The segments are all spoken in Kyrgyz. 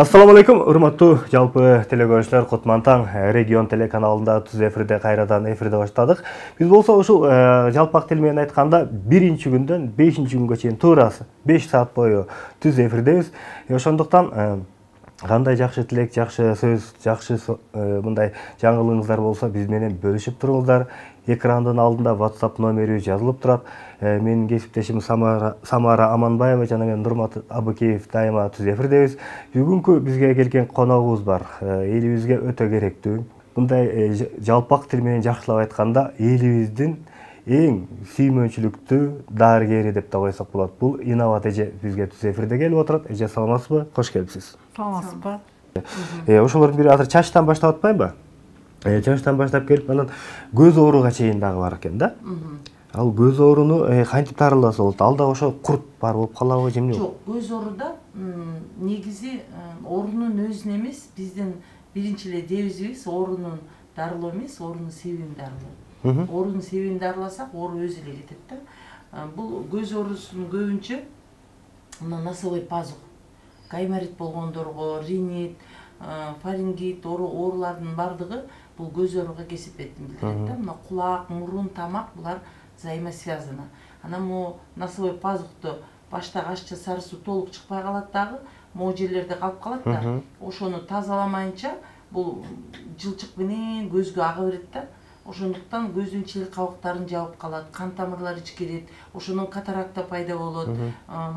Ассаламу алейкум, урматтуу жалпы телекөрүүчүлөр, Кутман таң регион телеканалында түз эфирде кайрадан эфирде баштадык. Биз болсо ушул жалпак тил менен айтканда биринчи күндөн 5-нчи күнгө чейин туурасы 5 саат бою түз эфирдебиз. Ошондуктан кандай жакшы тилек, жакшы сөз, жакшы мындай жаңылыгыңыздар болсо биз менен бөлүшүп туруңуздар. Экрандын алдында WhatsApp номери жазылып турат. Менин кесиптешим Самара Аманбаева жана мен Нурмат Абыкеев дайыма түз эфирдебиз. Бүгүнкү бизге келген коногубуз бар. Элибизге өтө керектүү. Мындай жалпак тил менен жакшылап айтканда элибиздин эң сүймөнчүлүктүү дарыгери деп да койсок болот. Бул Инабат эже бизге түз эфирде келип отурат. Эже, саламатсызбы? Кош келипсиз. Саламатсызбы? Ошолордун бири азыр чачтан баштап атпайбы? Чачтан баштап келип, анан көз ооруга чейин дагы бар экен да. Ал көз ооруну кантип дарыласа болот? Ал да ошо курт бар болуп калабы, жемне? Жок, көз ооруда негизи оорунун өзүн эмес, биздин биринчи эле дебизибиз оорунун дарылоо эмес, оорунун себебин дарылоо. Оорунун себебин дарыласак, оору өзү эле кетет да. Бул көз оорусунун көбүнчө носовой пазух, гайморит болгондорго, ринит, фарингит оорулардын бардыгы бул көз ооруга кесепетин билдирет да. Мына кулак, мурун, тамак булар взаимосвязано. Анан могу носовой пазухту башта ачча сары суу толук чыкпай калат дагы, могу жерлерде калып калат да. Ошону тазаламайынча бул жылчык менен көзгө ага берет да. Ошондуктан көздүн челек кабыктарын жабып калат, кан тамырлары ичкирет, ошонун катаракта пайда болот.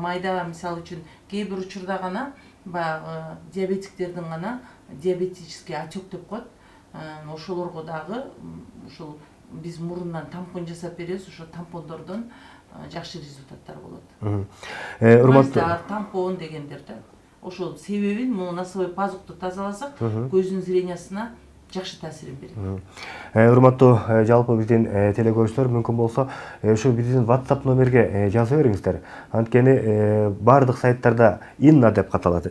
Майда мисалы үчүн кээ бир учурда гана баягы диабетиктердин гана диабетический отек деп коет. Ошолорго дагы ушул биз мурундан тампон жасап беребиз, ошо тампондордон жакшы результаттар болот. Урматтуу тампон дегендер да. Ошол себебин могу носовой пазухту тазаласак, көздүн зрениясына жакшы таасирин берет. Урматтуу жалпы биздин телекөрүүчүлөр, мүмкүн болсо ушу биздин WhatsApp номерге жаза бериңиздер. Анткени бардык сайттарда Инна деп катталат,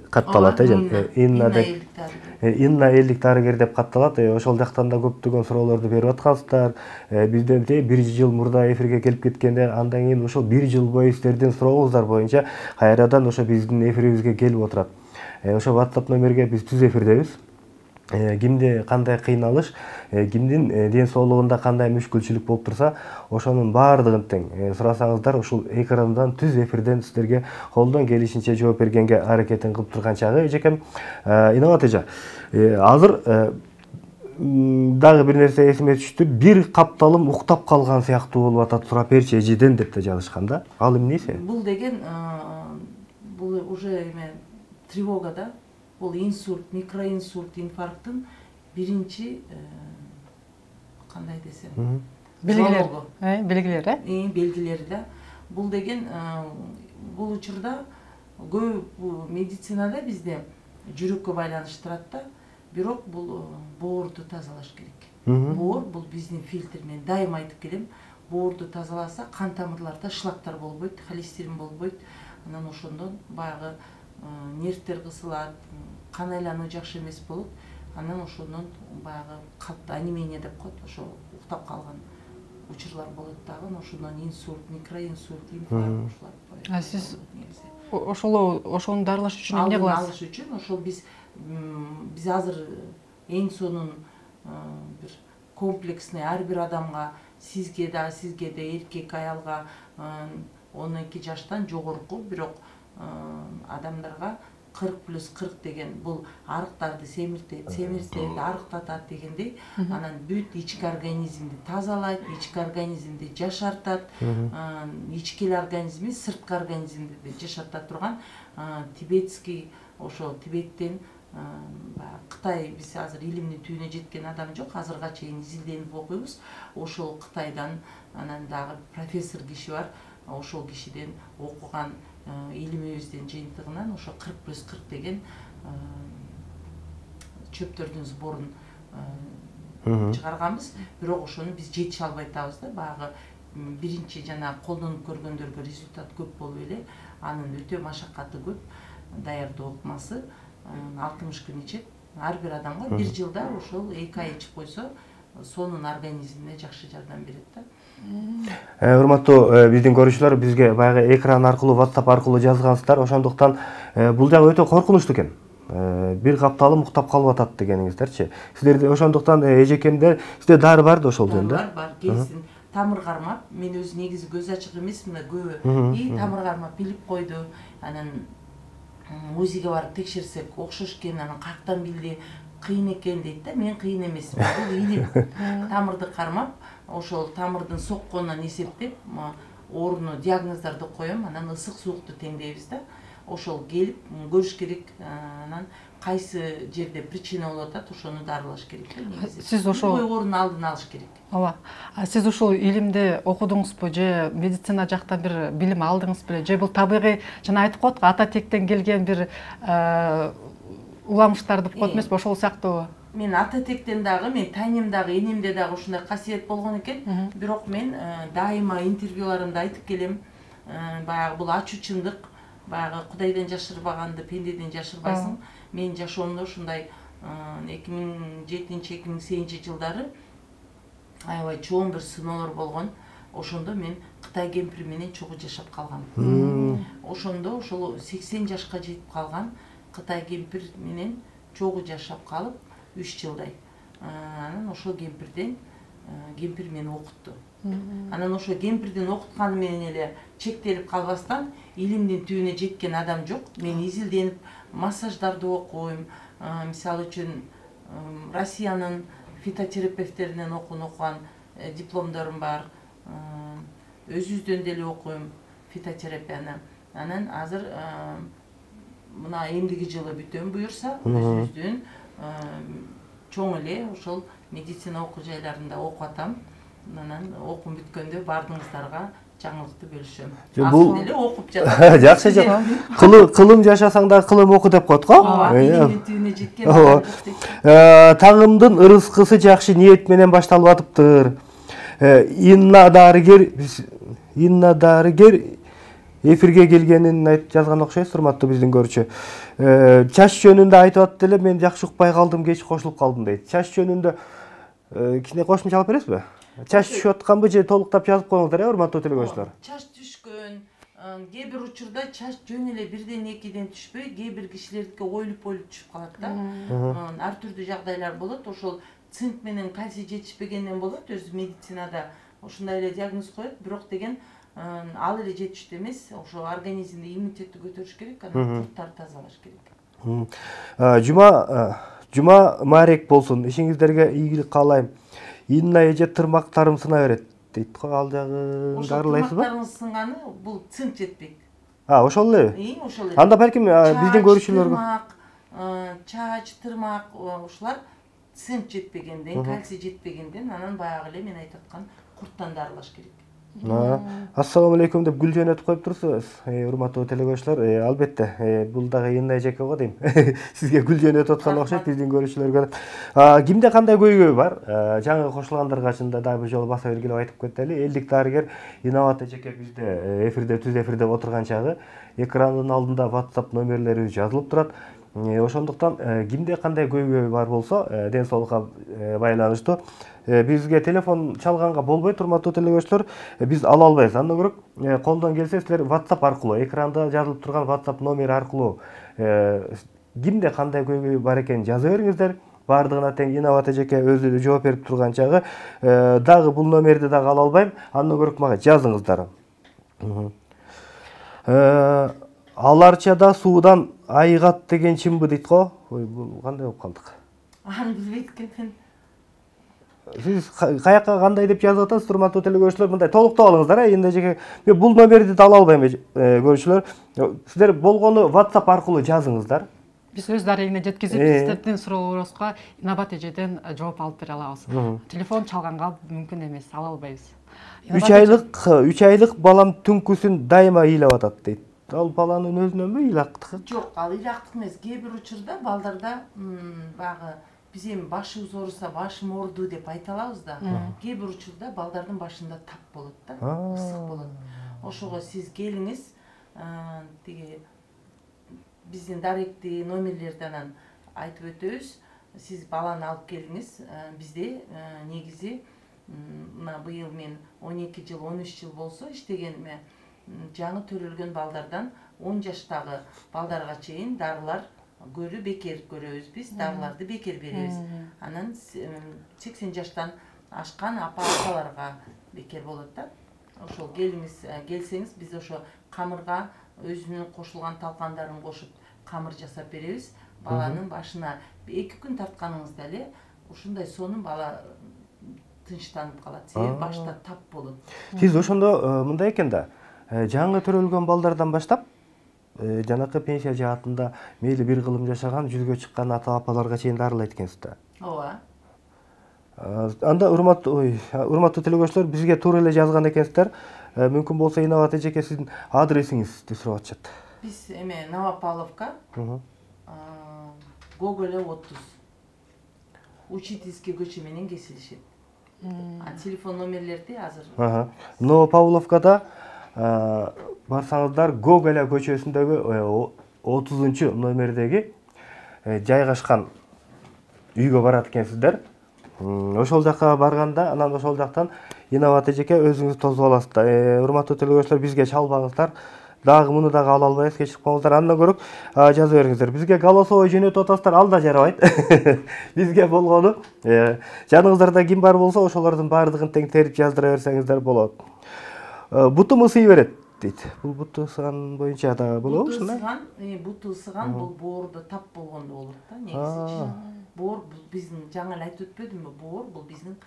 Инна элдик дарыгер деп катталат. Ошол жактан да көптөгөн суроолорду берип аткансыздар. Бизден 1 жыл мурда эфирге келип кеткенде, андан кийин ошол 1 жыл бою сиздердин сурооңуздар боюнча кайрадан ошо биздин эфирибизге келип отурат. Ошо WhatsApp номерге биз түз эфирдебиз. Кимде кандай кыйналыш, кимдин ден соолугунда кандай мүшкүлчүлүк болуп турса, ошонун баардыгын тең сурасаңыздар, ушул экрандан түз эфирден сиздерге колдон келишинче жооп бергенге аракетин кылып турган чагы. Эжекем, Инабат эже, азыр дагы бир нерсе эсиме түштү. Бир капталым уктап калган сыяктуу болуп атат, сурап берчи эжеден деп да жазышкан да. Ал эмнеси? Бул деген бул уже эме тревога да. Бул инсульт, микроинсульт, инфаркттын биринчи кандай десем, белгилери, белгилери да. Бул деген бул учурда көп медицинада бизде жүрөккө байланыштырат да. Бирок бул боорду тазалаш керек. Боор бул биздин фильтр, мен дайыма айтып келем. Боорду тазаласа кан тамырларда шлактар болбойт, холестерин болбойт. Анан ошондон баягы нервтер кысылат, кан айлануу жакшы эмес болот. Анан ошондон баягы катты анемия деп коет, ошо уктап калган учурлар болот дагы. Ошондон инсульт, микроинсульт, инфаркт ушулар. Сиз ошону дарылаш үчүн эмне кыласыз? Алыш үчүн ошол биз азыр эң сонун бир комплексный ар бир адамга, сизге да, эркек аялга 12 жаштан жогорку, бирок адамдарга 40+40 деген бул арыктарды семиртет, арыктатат дегендей, анан бүт ички организмди тазалайт, ички организмди жашартат, ички организми сырткы организмди жашарта турган тибетский, ошо Тибеттен Кытай, биз азыр илимдин түбүнө жеткен адам жок, азырга чейин изилденип окуйбуз. Ошол Кытайдан анан дагы профессор киши бар, ошол кишиден окуган илимибиздин жыйынтыгынан ошо 40+40 деген чөптөрдүн сборун чыгарганбыз. Бирок ошону биз жетише албай атабыз да. Баягы биринчи жана колдонуп көргөндөргө результат көп болуп эле, анын өтө машакаты көп, даярдоо ыкмасы 60 күн ичет. Ар бир адамга 1 жылда ошол 2 ай ичип койсо, сонун организмине жакшы жардам берет да. Урматтуу биздин көрүүчүлөр, бизге баягы экран аркылуу, WhatsApp аркылуу жазгансыздар. Ошондуктан бул дагы өтө коркунучтуу экен. бир капталым уктап калып атат дегениңиздерчи. Силерде ошондуктан эжекемде сизде дары бар да ошол жөнүндө? Бар, келсин. Тамыр кармап, мен өзү негизи көз ачык эмесмин да көбү. Тамыр кармап билип койду. Анан УЗИге барып текшерсек, окшош экен, анан каяктан билди, кыйын экен дейт да. Мен кыйын эмесмин. Бул илим. Тамырды кармап, ошол тамырдын сокконунан эсептеп, ооруну диагноздорду коем, анан ысык суукту теңдейбиз да. Ошол келип көрүш керек, анан кайсы жерде причина болуп атат, ошону дарылаш керек да негизи. Сиз ошол оорунун алдын алыш керек. Ооба. Сиз ушул илимди окудуңузбу же медицина жактан бир билим алдыңыз беле? Же бул табигый, жана айтып коет го, ата тектен келген бир уламыштар деп коет эмеспи, ошол сыяктуу? Мен ата тектен дагы, мен тайнем дагы, энемде дагы ушундай касиет болгон экен. Бирок мен дайыма интервьюларымда айтып келем, баягы бул ачуу чындык, баягы Кудайдан жашырбаганды пендеден жашырбайсың. Мен жашоомдо ушундай 2007-2008 жылдары аябай чоң бир сыноолор болгон. Ошондо мен Кытай кемпири менен чогуу жашап калгам. Ошондо ошол 80 жашка жетип калган Кытай кемпир менен чогуу жашап калып 3 жылдай. Анан ошол кемпир мени окутту. Анан ошо кемпирдин окутканы менен эле чектелип калбастан, илимдин түбүнө жеткен адам жок. Мен изилденип массаждарды окуйм. Мисалы үчүн Россиянын фитотерапевттеринен окуган дипломдорум бар. Өзүбүздөн деле окуйм фитотерапияны. Анан азыр мына эмдиги жылы бүтөм буюрса, өзүбүздүн чоң эле ошол медицина окуу жайларында окуп атам. Анан окуум бүткөндө бардыгыңыздарга жаңылыкты бөлүшөм. Бул деле окуп жатам. Жакшы жок. Кылым жашасаң да кылым оку деп коет го. Илимдин түбүнө жеткен. Таңымдын ырыскысы жакшы ниет менен башталып атыптыр. Инна дарыгер эфирге келгенин айтып жазган окшойсуз, урматтуу биздин көрүүчү. Чач жөнүндө айтып атты эле, мен жакшы укпай калдым, кеч кошулуп калдым дейт. Чач жөнүндө кичине кошумча алып бересизби? Чач түшүп атканбы же толуктап жазып коюңуздар, урматтуу телекөрүүчүлөр. Чач түшкөн, кээ бир учурда чач жөн эле бирден экиден түшпөй, кээ бир кишилердики ойлуп түшүп калат да. Ар түрдүү жагдайлар болот. Ошол цинк менен кальций жетишпегенден болот. Өзү медицинада ошондой эле диагноз коет, бирок деген ал эле жетиштүү эмес. Ошо организмди иммунитетти көтөрүш керек, анан курттарды тазалаш керек. Жума маарек болсун. Ишиңиздерге ийгилик каалайм. Инна эже тырмактарым сына берет дейт го, ал жагын дарылайсызбы? Тырмактарыңыз сынганы бул цинк жетпейт. Ошол элеби? Ошол эле. Анда балким биздин көрүүчүлөргө чач, тырмак, ушулар цинк жетпегенден, кальций жетпегенден, анан баягы эле мен айтып аткан курттан дарылаш керек. Ассаламу алейкум деп гүл жөнөтүп коюп турсуз. Урматтуу телекөрүүчүлөр, албетте бул дагы Инна эжеке го дейм. Сизге гүл жөнөтүп аткан окшойт биздин көрүүчүлөргө. Кимде кандай көйгөй бар? Жаңы кошулгандарга чында дагы бир жолу баса белгилеп айтып кетели. Элдик дарыгер Инабат эжеке бизде эфирде, түз эфирде отурган чагы экрандын алдында WhatsApp номерлери жазылып турат. Ошондуктан кимде кандай көйгөй бар болсо, ден соолукка байланыштуу бизге телефон чалганга болбойт, урматтуу телекөрүүчүлөр. Биз ала албайбыз. Андан көрөк колдон келсе силер WhatsApp аркылуу, экранда жазылып турган WhatsApp номери аркылуу кимде кандай көйгөй бар экенин жаза бериңиздер. Бардыгына тең Инабат эжеке өзү жооп берип турган чагы дагы бул номерди дагы ала албайм. Андан көрөк мага жазыңыздар. Аларчада суудан айыгат деген чынбы дейт го. Ой, бул кандай болуп калдык? Аны билбейт экенмин. Сиз каяка кандай деп жазып атасыз, урматтуу телекөрүүчүлөр? Мындай толуктап алыңыздар, Инна эжеке. Мен бул номерди да ала албайм, көрүүчүлөр. Сиздер болгону WhatsApp аркылуу жазыңыздар. Биз өз дарегине жеткизип, сиздердин суроолоруңузга Инабат эжеден жооп алып бере алабыз. Телефон чалганга мүмкүн эмес, ала албайбыз. 3 айлык балам түнкүсүн дайыма ыйлап атат дейт. Ал баланын өзүнөнбү, ыйлактыкы? Жок, ал ыйлактык эмес. Кээ бир учурда балдарда багы биз эми башыбыз ооруса, башым ооруду деп айта алабыз да. Кээ бир учурда балдардын башында тап болот да, ысык болот. Ошого сиз келиңиз, тиги биздин даректи номерлерди анан айтып өтөбүз. Сиз баланы алып келиңиз. Бизде негизи мына быйыл мен 12 жыл, 13 жыл болсо иштегениме жаңы төрөлгөн балдардан 10 жаштагы балдарга чейин дарылар көрү бекер көрөбүз биз, дарыларды бекер беребиз. Анан 80 жаштан ашкан апаларга бекер болот да. Ошол келсеңиз биз ошо камырга өзүнүн кошулган талкандарын кошуп камыр жасап беребиз. Баланын башына 2 күн тартканыңызда эле ушундай сонун бала тынчтанып калат. Себеби башта тап болот. Сиз ошондо мындай экен да, жаңы төрөлгөн балдардан баштап жанакы пенсия жаатында мейли бир кылым жашаган, жүзгө чыккан ата-апаларга чейин дарылайт экенсиз да. Ооба. Анда урматтуу телекөрүүчүлөр, бизге туура эле жазган экенсиздер. Мүмкүн болсо Инабат эжеке сиздин адресиңизди сурап атышат. Биз Новопавловка, Гоголя 30. Учительский көчө менен кесилишет. Телефон номерлерди азыр. Новопавловкада барсаңыздар Гоголя көчөсүндөгү 30 номердеги жайгашкан үйгө барат экенсиздер. Ошол жака барганда, анан ошол жактан Инабат эжеке өзүңүз тосуп аласыздар. Урматтуу телекөрүүчүлөр, бизге чалбаңыздар. Дагы муну дагы ала албайбыз, кечирип коюңуздар. Андан көрөк жаза бериңиздер. Бизге голосовой жөнөтүп атасыздар, ал да жарабайт. Бизге болгону жаныңыздарда ким бар болсо, ошолордун баардыгын тең терип жаздыра берсеңиздер болот. Бутум ысый берет дейт. Бул буту ысыган боюнча да болобу ушундай? Буту ысыган бул боордо тап болгондо болот да, негизи. Боор биздин жаңы эле айтып өтпөдүмбү? Боор бул биздин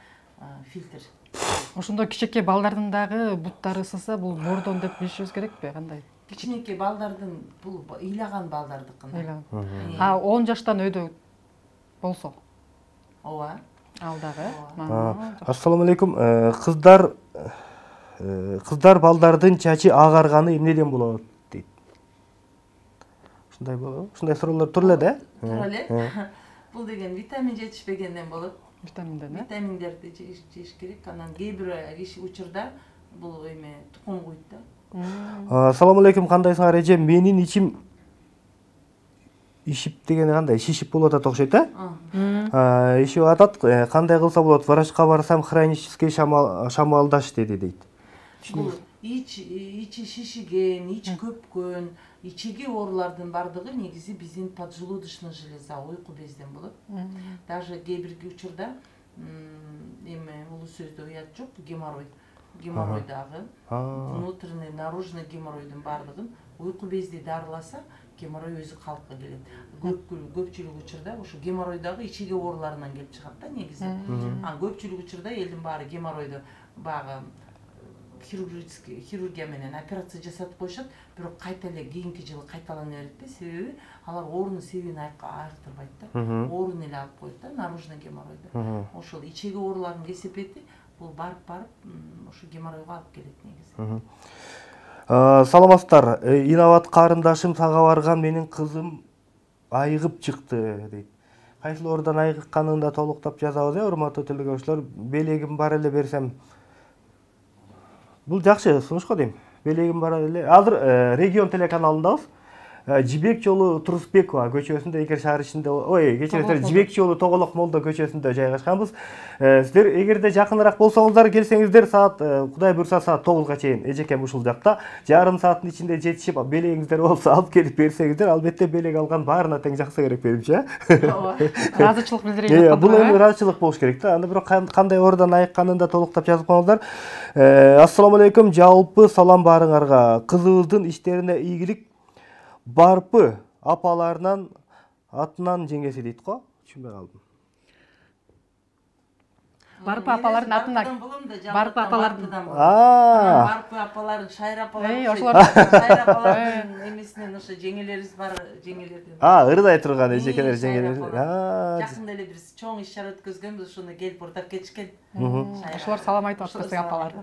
фильтр. Ошондо кичинекей балдардын дагы буттары ысыса, бул боордон деп билишибиз керекпи? Кандай? Кичинекей балдардын бул ыйлаган балдардыкына. 10 жаштан өйдө болсо. Ооба. Ал дагы. Ассаламу алейкум. Кыздар балдардын чачы агарганы эмнеден болот дейт. Ушундай болобу? Ушундай суроолор тура эле да? Тура эле. Бул деген витамин жетишпегенден болот. Витаминдерди жеш керек. Анан кээ бир киши учурда бул тукум куйт да. Ассаламу алейкум, кандайсыңар эже? Менин ичим ишип деген кандай? Шишип болуп атат окшойт, ишип атат. Кандай кылса болот? Врачка барсам, хронический шамалдаш дейт. Бул ичи шишиген, ичи көпкөн, ичиги оорулардын бардыгы негизи биздин поджелудочный железа, уйку безден болот. Даже кээ бир учурда улуу сөздө уят жок, геморрой. Геморрой дагы, внутренний, наружный геморройдун бардыгын уйку безди дарыласа, геморрой өзү калыпка келет. Көпчүлүк учурда ошо геморрой дагы ичиги ооруларынан келип чыгат да негизи. Көпчүлүк учурда элдин баары геморройду багы хирургия менен операция жасатып коюшат, бирок кайта эле кийинки жылы кайталана берет да, себеби алар оорунун себебин айыктырбайт да. Ооруну эле алып коет да, наружный геморройду. Ошол ичеги оорулардын кесепети бул барып ошо геморройго алып келет негизи. Саламатсыздар. Инабат карындашым сага барган, менин кызым айыгып чыкты дейт. Кайсылордон айыгыкканын да толуктап жазабыз, урматтуу телекөрүүчүлөр. Белегим бар эле берсем. Бул жакшы сунуш го дейм. Белегим бар эле. Азыр регион телеканалындабыз. Жибек жолу Турусбекова көчөсүндө, Экер шаар ичинде, кечиресиздер, Жибек жолу Тоголок молдо көчөсүндө жайгашканбыз. Сиздер эгерде жакыныраак болсоңуздар, келсеңиздер, саат Кудай буйрса саат 9га чейин эжекем ушул жакта. Жарым сааттын ичинде жетишип, белегиңиздер болсо алып келип берсеңиздер, албетте белек алган баарына тең жакса керек менимче. Ыраазычылык билдирейин. Бул эми ыраазычылык болуш керек да. Анда бирок кандай оорудан айыкканын да толуктап жазып коюңуздар. Ассаламу алейкум, жалпы салам баарыңарга. Кызыбыздын иштерине ийгилик. Барпы апаларынан атынан жеңеси дейт го. Түшүнбөй калдым. Барпы апалардын атынан. Барпы апалардын. Барпы апалардын, Шайра апалардын. Шайра апалардын эмесинен ошо жеңелерибиз бар, жеңелерден. Ырдай турган эжекелер жеңелер. Жакында эле биз чоң иш-чара өткөзгөнбүз, ошону келип урдап кетишкен. Ошолор салам айтып атпайсың апаларды.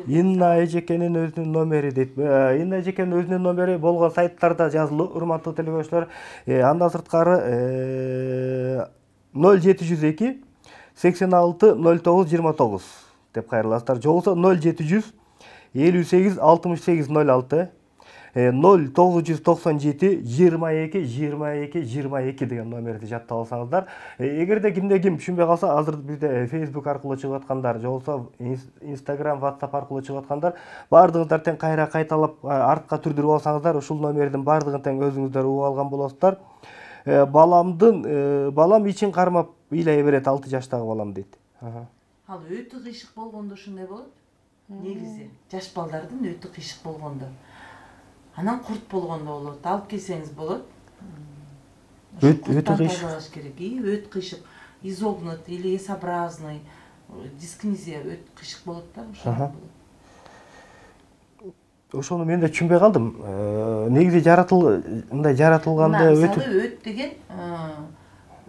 Инна эжекенин өзүнүн номери дейт. Инна эжекенин өзүнүн номери болгон сайттарда жазылуу, урматтуу телекөрүүчүлөр. Андан сырткары 0702 86 09 29 деп кайрыласыздар. Же болбосо 0700 58 68 06 0997 22 22 22 деген номерди жаттап алсаңыздар. Эгерде кимде ким түшүнбөй калса, азыр бизде Facebook аркылуу чыгып аткандар, же болбосо Instagram, WhatsApp аркылуу чыгып аткандар, баардыгыңыздар тең кайра кайталап артка түрдүрүп алсаңыздар, ушул номердин баардыгын тең өзүңүздөр угуп алган болосуздар. балам ичин кармап ыйлай берет 6 жаштагы балам дейт. Ал өтө кыйшык болгондо ушундай болот. Негизи жаш балдардын өтө кыйшык болгондо. Анан курт болгондо болот. Алып келсеңиз болот. Өтө кыйшык. Тазалаш керек. Өтө кыйшык. Изогнут или S-образный дискинезия өтө кыйшык болот да, ошол. Ошону мен да түшүнбөй калдым. Негизи жаратылганда өт деген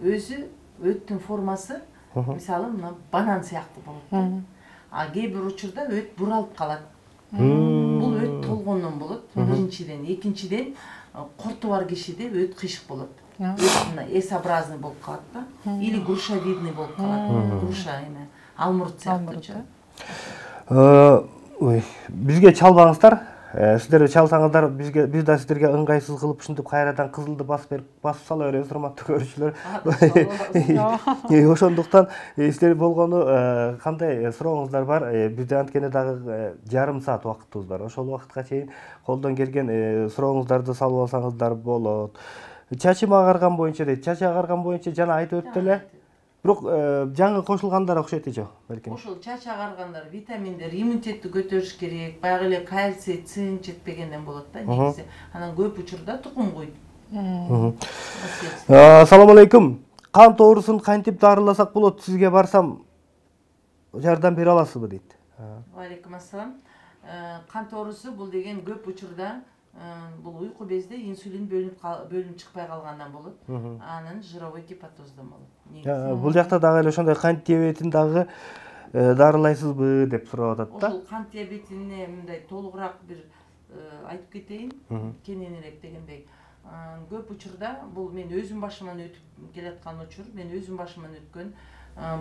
өзү өттүн формасы мисалы мына банан сыяктуу болот. А кээ бир учурда өт буралып калат. Бул өт толгондон болот. Биринчиден, экинчиден курту бар кишиде өт кыйшык болот. S-образный болуп калат да, или грушевидный болуп калат. Груша эме алмурт сыяктуучу. Бизге чалбаңыздар. Сиздер чалсаңыздар, биз да сиздерге ыңгайсыз кылып ушинтип кайрадан кызылды басып сала беребиз, урматтуу көрүүчүлөр. Ошондуктан сиздер болгону кандай сурооңуздар бар? Бизде анткени дагы жарым саат убактыбыз бар. Ошол убакытка чейин колдон келген сурооңуздарды салып алсаңыздар болот. Чачым агарган боюнча дейт. Чачы агарган боюнча жана айтып өттү эле. Бирок жаңы кошулгандар окшойт эже, балким. Ошол чач агаргандар витаминдер, иммунитетти көтөрүш керек. Баягы эле кальций, цинк жетпегенден болот да, негизи. Анан көп учурда тукум куйт. Assalamu алейкум. Кан тоорусун кантип дарыласак болот? Сизге барсам жардам бере аласызбы дейт. Алейкум ассалам. Кан тоорусу бул деген көп учурда бул уйку безде инсулин бөлүнүп чыкпай калгандан болот. Анан жировой гепатоздан болот. Бул жакта дагы эле ошондой кант диабетин дагы дарылайсызбы деп сурап атат да. Ошол кант диабетине мындай толугураак бир айтып кетейин, кененирээк дегендей. Көп учурда бул мен өзүм башыман өтүп келаткан учур, мен өзүм башыман өткөн.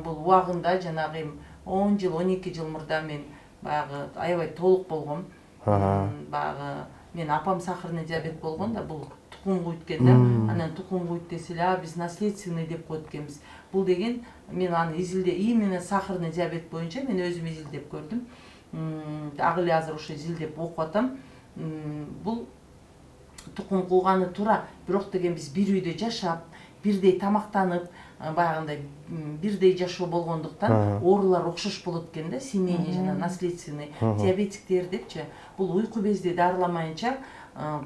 Бул убагында жанагы 10 жыл, 12 жыл мурда мен баягы аябай толук болгом. Баягы мен апам сахарный диабет болгон да, бул тукум куйт экен да. Анан тукум куйт деселе, биз наследственный деп коет экенбиз. Бул деген мен аны именно сахарный диабет боюнча мен өзүм изилдеп көрдүм. Ак эле азыр ошо изилдеп окуп атам. Бул тукум кууганы туура, бирок деген биз бир үйдө жашап, бирдей тамактанып, баягындай бирдей жашоо болгондуктан оорулар окшош болот экен да, семейный жана наследственный диабетиктер депчи. Бул уйку безди дарыламайынча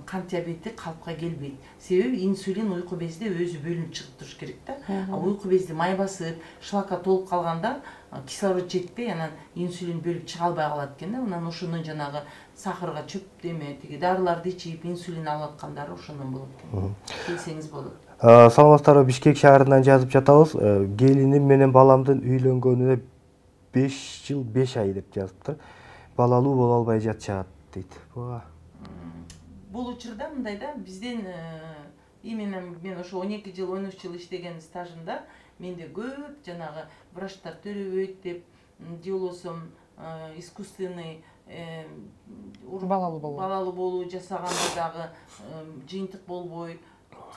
кант диабети калыпка келбейт. Себеби инсулин уйку безде өзү бөлүнүп чыгып туруш керек да. Уйку безди май басып, шлакка толуп калганда кислород жетпей, анан инсулин бөлүп чыга албай калат экен да. Анан ошондон жанагы сахарга чөп деме, тиги дарыларды ичип инсулин алып аткандары ошондон болот экен. Келсеңиз болот. Саламатсыздарбы, Бишкек шаарынан жазып жатабыз. Келиним менен баламдын үйлөнгөнүнө 5 жыл 5 ай деп жазыптыр. Балалуу боло албай жатышат дейт. Бул учурда мындай да, бизден именно мен ошо 12 жыл 13 жыл иштеген стажымда менде көп жанагы врачтар төрөбөйт деп, же болбосо искусственный балалуу болуу жасаганда дагы жыйынтык болбой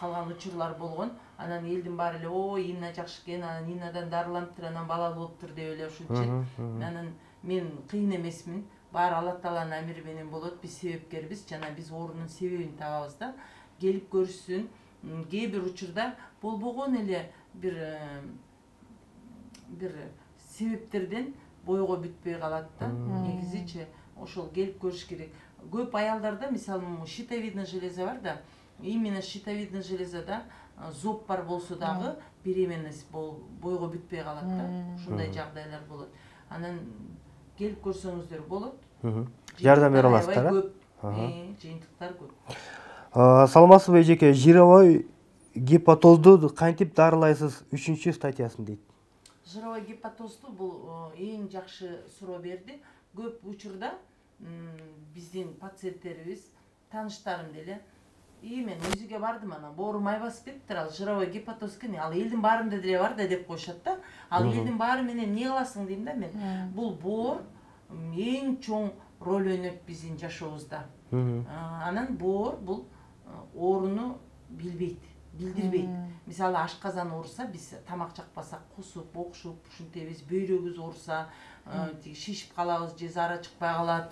калган учурлар болгон. Анан элдин баары эле ой Инна жакшы экен, анан Иннадан дарыланыптыр, анан балалуу болуптур деп эле ушинтип. Анан мен кыйын эмесмин. Баары Алла Тааланын амири менен болот. Биз себепкербиз, жана биз оорунун себебин табабыз да. Келип көрүшсүн. Кээ бир учурда болбогон эле бир себептерден бойго бүтпөй калат да. Негизичи ошол келип көрүш керек. Көп аялдарда мисалы щитовидный железа бар да. Именно щитовидный железада зоб бар болсо дагы беременность бойго бүтпөй калат да. Ушундай жагдайлар болот. Анан келип көрсөңүздөр болот. Жардам бере аласыздар, жыйынтыктар көп. Саламатсызбы эжеке, жировой гепатозду кантип дарылайсыз? 3-статьясын дейт. Жировой гепатозду бул эң жакшы суроо берди. Көп учурда биздин пациенттерибиз, тааныштарым деле мен өзүгө бардым, анан боору май басып кетиптир, ал жировой гепатоз экен, ал элдин баарында деле бар да деп коюшат да. Ал элдин баары менен эмне кыласың дейм да мен. Бул боор эң чоң роль ойнойт биздин жашообузда. Анан боор бул ооруну билдирбейт. Мисалы ашказан ооруса, биз тамак жакпасак кусуп, окшуп, ушинтебиз. Бөйрөгүбүз ооруса, шишип калабыз, же зара чыкпай калат,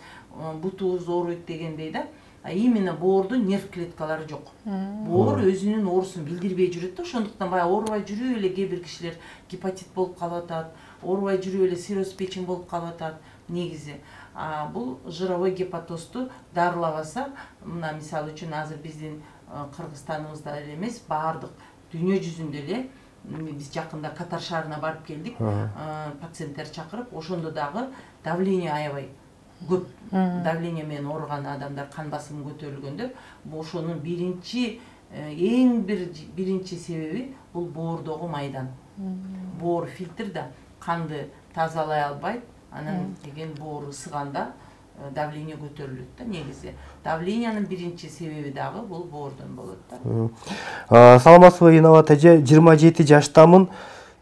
бутубуз ооруйт дегендей да. именно боордун нерв клеткалары жок. Боор өзүнүн оорусун билдирбей жүрөт да, ошондуктан баягы оорубай жүрүп эле кээ бир кишилер гепатит болуп калып атат, оорубай жүрүп эле цирроз печень болуп калып атат негизи. Бул жировой гепатозду дарылабаса, мына мисалы үчүн азыр биздин Кыргызстаныбызда эле эмес, баардык дүйнө жүзүндө эле биз жакында Катар шаарына барып келдик, пациенттер чакырып, ошондо дагы давление аябай көп, давление менен ооруган адамдар, кан басымы көтөрүлгөндөр, ошонун биринчи себеби бул боордогу майдан. Боор фильтр да канды тазалай албайт, анан деген боор ысыганда давление көтөрүлөт да негизи. Давлениянын биринчи себеби дагы бул боордон болот да. Саламатсызбы Инабат эже, 27 жаштамын,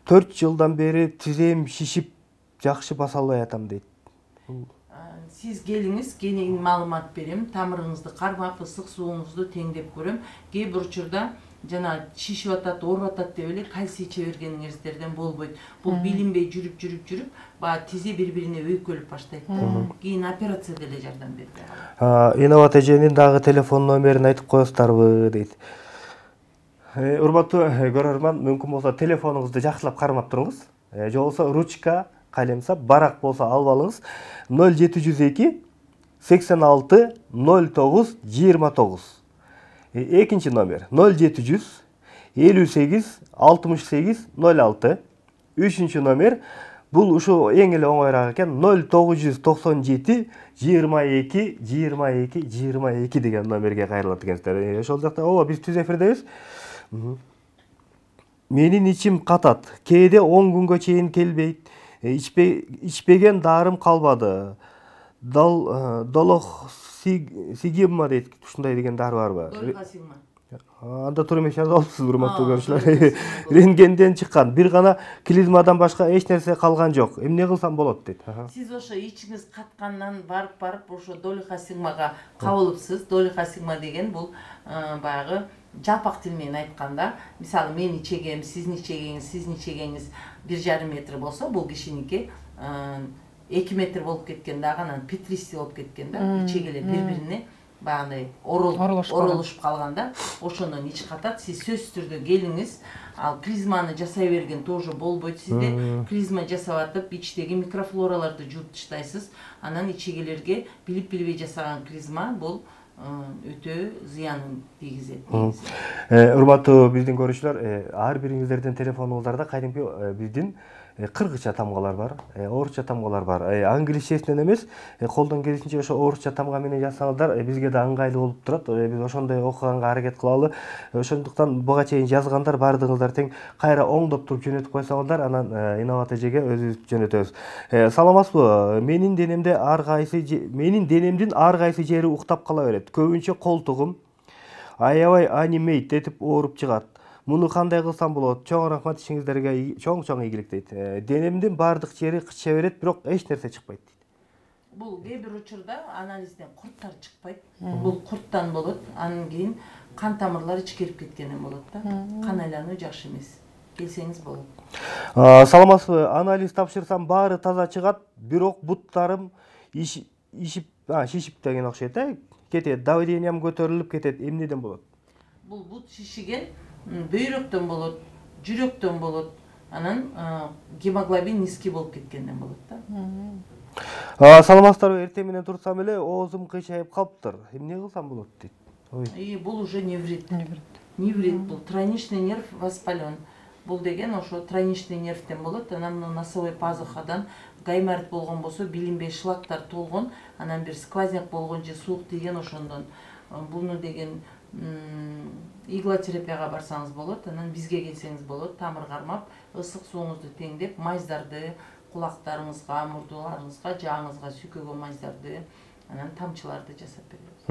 4 жылдан бери тизем шишип, жакшы баса албай атам дейт. Сиз келиңиз, кийин маалымат берем, тамырыңызды кармап, ысык сууңузду теңдеп көрөм. Кээ бир учурда жана шишип атат, ооруп атат деп эле кальций иче бергениңиздерден болбойт. Бул билинбей жүрүп, баягы тизи бири-бирине өйкөлүп баштайт да. Кийин операция деле жардам бербей калат. Инабат эженин дагы телефон номерин айтып коесуздарбы дейт. Урматтуу көрөрман, мүмкүн болсо телефонуңузду жакшылап кармап туруңуз. Же болсо ручка, калемсап, барак болсо алып алыңыз. 0702 86 09 29. Экинчи номер 0700 58 68 06. Үчүнчү номер бул ушу эң эле оңойраак экен, 0997 22 22 22 деген номерге кайрылат экенсиздер. Ошол жакта биз түз эфирдебиз. Менин ичим катат, кээде 10 күнгө чейин келбейт. Ичпеген дарым калбады. Долохсигимма дейт, ушундай деген дары барбы? Долохсигимма. Анда тура эмес жазып алыпсыз, урматтуу көрүүчүлөр. Рентгенден чыккан, бир гана клизмадан башка эч нерсе калган жок. Эмне кылсам болот дейт. Сиз ошо ичиңиз каткандан барып ошо долохсигиммага кабылыпсыз. Долохсигимма деген бул баягы жалпак тил менен айтканда, мисалы мен ичегем, сиздин ичегеңиз 1,5 метр болсо, бул кишиники 2 метр болуп кеткен дагы, анан петристи болуп кеткен да, ичегелер бири-бирине баягындай оролушуп калганда, ошондон ич катат. Сиз сөзсүз түрдө келиңиз, ал клизманы жасай берген тоже болбойт сизде. Клизма жасап атып, ичтеги микрофлораларды жууп таштайсыз, анан ичегелерге билип-билбей жасаган клизма бул өтө зыянын тийгизет. Урматтуу биздин көрүүчүлөр, ар бириңиздердин телефонуңуздарда кайдимки биздин кыргызча тамгалар бар, орусча тамгалар бар. Англисчесинен эмес, колдон келишинче ошо орусча тамга менен жазсаңыздар, бизге да ыңгайлуу болуп турат. Биз ошондой окуганга аракет кылалы. Ошондуктан буга чейин жазгандар баардыгыңыздар тең кайра оңдоп туруп жөнөтүп койсоңуздар, анан Инабат эжеге өзүбүз жөнөтөбүз. Саламатсызбы? Менин денемдин ар кайсы жери уктап кала берет. Көбүнчө колтугум аябай анимейт этип ооруп чыгат. Муну кандай кылсам болот? Чоң рахмат, ишиңиздерге чоң ийгилик дейт. Денемдин баардык жери кыча берет, бирок эч нерсе чыкпайт дейт. Бул кээ бир учурда анализден курттар чыкпайт. Бул курттан болот. Анан кийин кан тамырлары ичкерип кеткенден болот да. Кан айлануу жакшы эмес. Келсеңиз болот. Саламатсызбы? Анализ тапшырсам баары таза чыгат, бирок буттарым шишип деген окшойт, кетет. Давлениям көтөрүлүп кетет. Эмнеден болот? Бул бут шишиген бөйрөктөн болот, жүрөктөн болот. Анан гемоглобин низкий болуп кеткенден болот да. Саламатсыздарбы? Эртең менен турсам эле оозум кыйшайып калыптыр. Эмне кылсам болот дейт. Бул уже неврит. Неврит бул тройничный нерв воспален. Бул деген ошо тройничный нервтен болот. Анан носовой пазухадан гайморит болгон болсо, билинбей шлактар толгон, анан бир сквозняк болгон же суук тийген ошондон. Буну деген иглотерапияга барсаңыз болот, анан бизге келсеңиз болот, тамыр кармап, ысык сууңузду теңдеп, майздарды кулактарыңызга, мурдуларыңызга, жааңызга сүйкөгөн майздарды, анан тамчыларды жасап беребиз.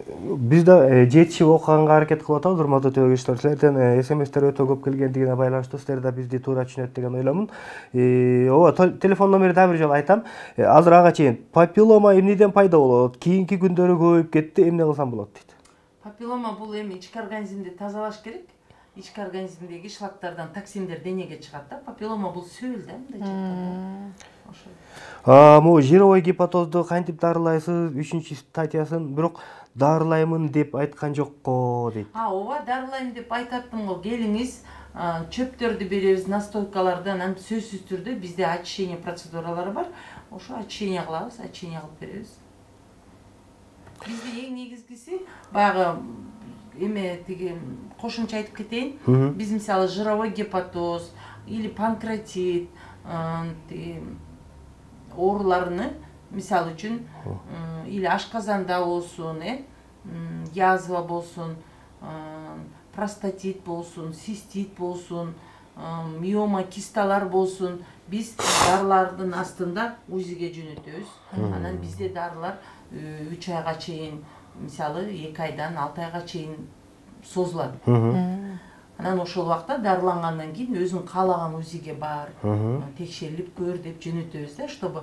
Биз да жетишип окуганга аракет кылып атабыз, урматтуу көрүүчүлөр. Силерден СМСтер өтө көп келгендигине байланыштуу силер да бизди туура түшүнөт деген ойломун. Телефон номерди дагы бир жолу айтам. Азыр ага чейин папиллома эмнеден пайда болот? Кийинки күндөрү көбөйүп кетти, эмне кылсам болот дейт. Папиллома бул эми ички организмди тазалаш керек. Ички организмдеги шлактардан токсиндер денеге чыгат да. Папиллома бул сөөл да, мындай Могу жировой гепатозду кантип дарылайсыз? 3-статьясын бирок дарылаймын деп айткан жокко дейт. Ооба, дарылайм деп айтаттым го. Келиңиз, чөптөрдү беребиз, настойкалардан, анан сөзсүз түрдө бизде очищение процедуралары бар. Ошо очищение кылабыз, очищение кылып беребиз. Бизде эң негизгиси баягы эме тиги кошумча айтып кетейин. Биз мисалы жировой гепатоз или панкреатит ооруларыны мисалы үчүн или ашказанда болсун, язва болсун, простатит болсун, цистит болсун, миома, кисталар болсун, биз дарылардын астында УЗИге жөнөтөбүз. Анан бизде дарылар 3 айга чейин, мисалы 2 айдан 6 айга чейин созулат. Анан ошол убакта дарылангандан кийин өзүң каалаган УЗИге бар, текшерилип көр деп жөнөтөбүз да, чтобы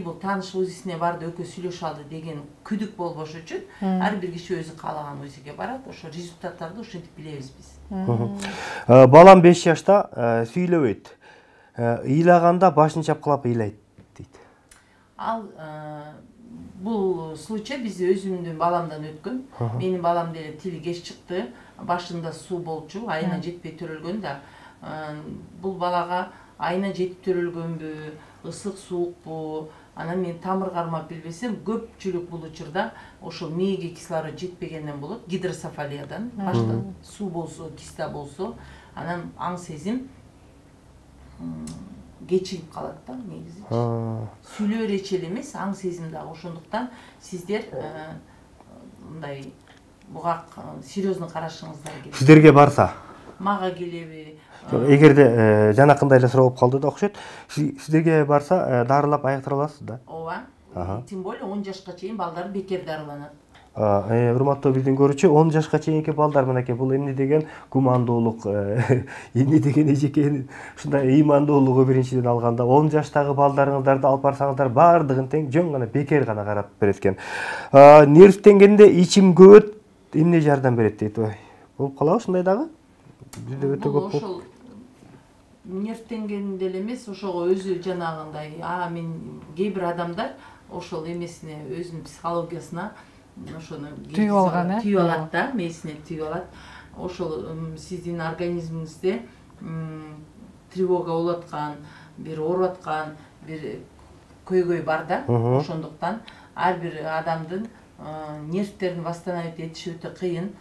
бул тааныш УЗИсине барды, экөө сүйлөшүп алды деген күдүк болбош үчүн ар бир киши өзү каалаган УЗИге барат. Ошо результаттарды ошентип билебиз биз. Балам 5 жашта сүйлөбөйт. Ыйлаганда башын чапкылап ыйлайт дейт. Ал бул случай бизде өзүмдүн баламдан өткөн. Менин балам деле тили кеч чыкты, башында суу болчу, айына жетпей төрөлгөн да. Бул балага айына жетип төрөлгөнбү, ысык суукпу, анан мен тамыр кармап билбесем, көпчүлүк бул учурда ошол мээге кислород жетпегенден болот, гидроцефалиядан, башта суу болсо, киста болсо, анан аң сезим кечигип калат да негизи. Сүйлөө речел эмес, аң сезим дагы. Ошондуктан сиздер мындай буга серьезный карашыңыздар керек. Сиздерге барса? Мага келеби? Эгерде жанакындай эле суроо болуп калды да окшойт. Сиздерге барса дарылап айыктыра аласыз да? Ооба. Тем более 10 жашка чейин балдар бекер дарыланат. Урматтуу биздин көрүүчү, 10 жашка чейинки балдар мынакей, бул эмне деген гумандуулук, эмне деген эжеке ушундай ыймандуулугу биринчиден алганда 10 жаштагы балдарыңыздарды алып барсаңыздар бардыгын тең жөн гана бекер гана карап берет экен. Нервтенгенде ичим көбөт, эмне жардам берет дейт. Болуп калабы ушундай дагы? Бизде өтө көп болуп. Ошол нервтенген деле эмес, ошого өзү жанагындай, мен кээ бир адамдар ошол эмесине, өзүнүн психологиясына ошону түйүп алган, түйүп алат да, мээсине түйүп алат. Ошол сиздин организмиңизде тревога болуп аткан, бир ооруп аткан, бир көйгөй бар да. Ошондуктан ар бир адамдын нервтерин восстановить этиш өтө кыйын.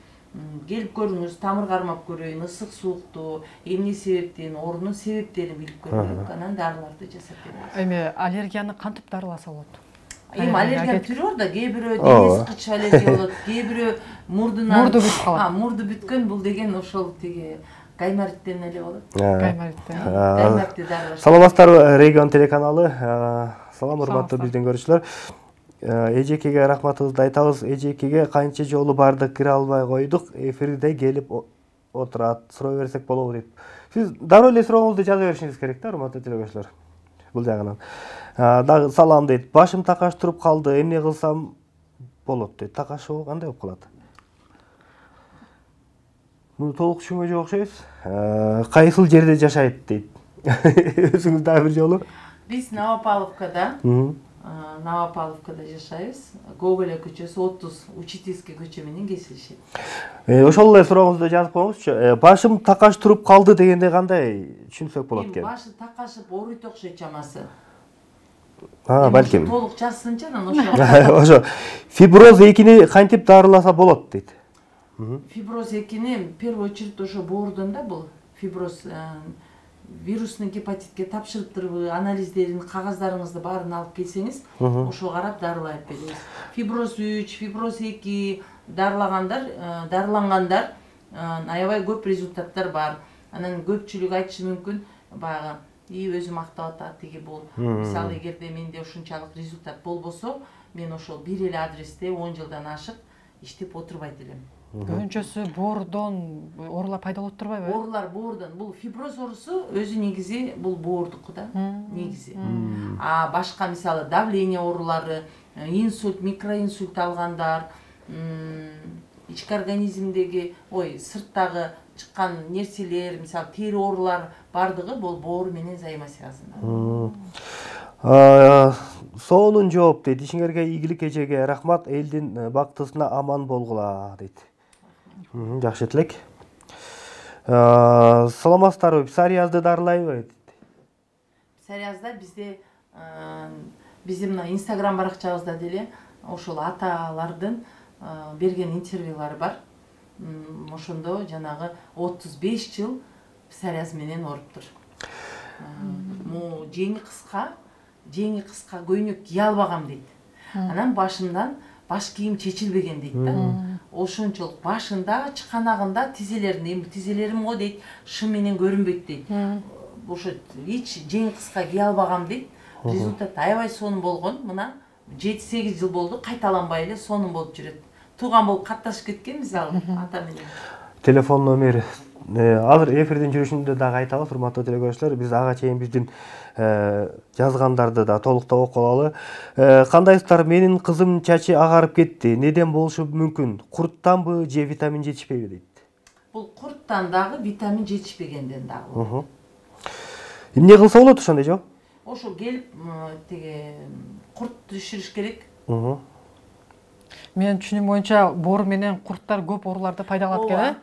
Келип көрүңүз, тамыр кармап көрөйүн, ысык суукту, эмне себептен, оорунун себептерин билип көрүп, анан дарыларды жасап беребиз. Эми аллергияны кантип дарыласа болот? Аллергия түрү бар да, кээ бирөө дене сыккыч аллергия болот, кээ бирөө мурдунан мурду бүтүп калат. Мурду бүткөн, бул деген ошол тиги гаймориттен эле болот. Гайморитте дарылаш. Саламатсыздарбы, Регион телеканалы. Салам урматтуу биздин көрүүчүлөр. Эжекеге рахматыбызды айтабыз. Эжекеге канча жолу бардык, кире албай койдук. Эфирде келип отурат. Суроо берсек болобу дейт. Сиз дароо эле сурооңузду жаза беришиңиз керек да, урматтуу телекөрүүчүлөр. Бул жагынан. Дагы салам дейт. Башым такаш туруп калды. Эмне кылсам болот дейт. Такашы кандай болуп калат? Муну толук түшүнгөн жок окшойбуз. Кайсыл жерде жашайт дейт. Өзүңүз дагы бир жолу. Биз Новопавловкада жашайбыз. Гоголя көчөсү 30, Учительский көчө менен кесилишет. Ошол эле сурооңузду жазып коюңузчу. Башым такаш туруп калды дегенде кандай түшүнсөк болот экен? Башы такашып ооруйт окшойт чамасы. Балким. Толук жазсынчы анан ошо. Ошо. Фиброз 2-ни кантип дарыласа болот дейт. Фиброз 2-ни в первую очередь ошо боордон да, бул фиброз вирусный гепатитке тапшырыптырбы, анализдерин, кагаздарыңызды баарын алып келсеңиз, ошо карап дарылап беребиз. Фиброз 3, фиброз 2 дарылангандар аябай көп результаттар бар. Анан көпчүлүк айтышы мүмкүн, баягы өзүм мактап атат тиги бул. Мисалы, эгерде менде ушунчалык результат болбосо, мен ошол бир эле адресте 10 жылдан ашык иштеп отурбайт элем. Көбүнчөсү боордон оорулар пайда болуп турбайбы? Оорулар боордон. Бул фиброз оорусу өзү негизи бул боордуку да, негизи. Башка мисалы давление оорулары, инсульт, микроинсульт алгандар, ички организмдеги, сырттагы чыккан нерселер, мисалы тери оорулар бардыгы бул боору менен взаимосвязаны. Сонун жооп дейт. Ишиңерге ийгилик эжеге рахмат, элдин бактысына аман болгула дейт. Жакшы тилек. Саламатсыздарбы? Псориазды дарылайбы? Псориазда бізде мына Инстаграм баракчабызда деле ошол аталардын берген интервьюлары бар. Ошондо жанагы 35 жыл псориаз менен ооруптур. Жеңи кыска көйнөк кие албагам дейт. Анан башымдан баш кийим чечилбеген дейт да. Ошончолук башында, чыканагында тизелерим го дейт, шым менен көрүнбөйт дейт. Ошо эч жеңи кыска кие албагам дейт. Результат аябай сонун болгон. Мына 7-8 жыл болду, кайталанбай эле сонун болуп жүрөт. Тууган болуп катташып кеткенбиз ал ата менен. Телефон номери азыр эфирдин жүрүшүндө дагы айтабыз, урматтуу телекөрүүчүлөр, биз ага чейин биздин жазгандарды да толуктап окуп алалы. Кандайсыздар? Менин кызым чачы агарып кетти. Неден болушу мүмкүн? Курттанбы же витамин жетишпейби дейт. Бул курттан дагы, витамин жетишпегенден дагы. Эмне кылса болот ошондой жооп? Ошо келип теге курт түшүрүш керек. Менин түшүнүм боюнча боору менен курттар көп ооруларды пайда кылат экен,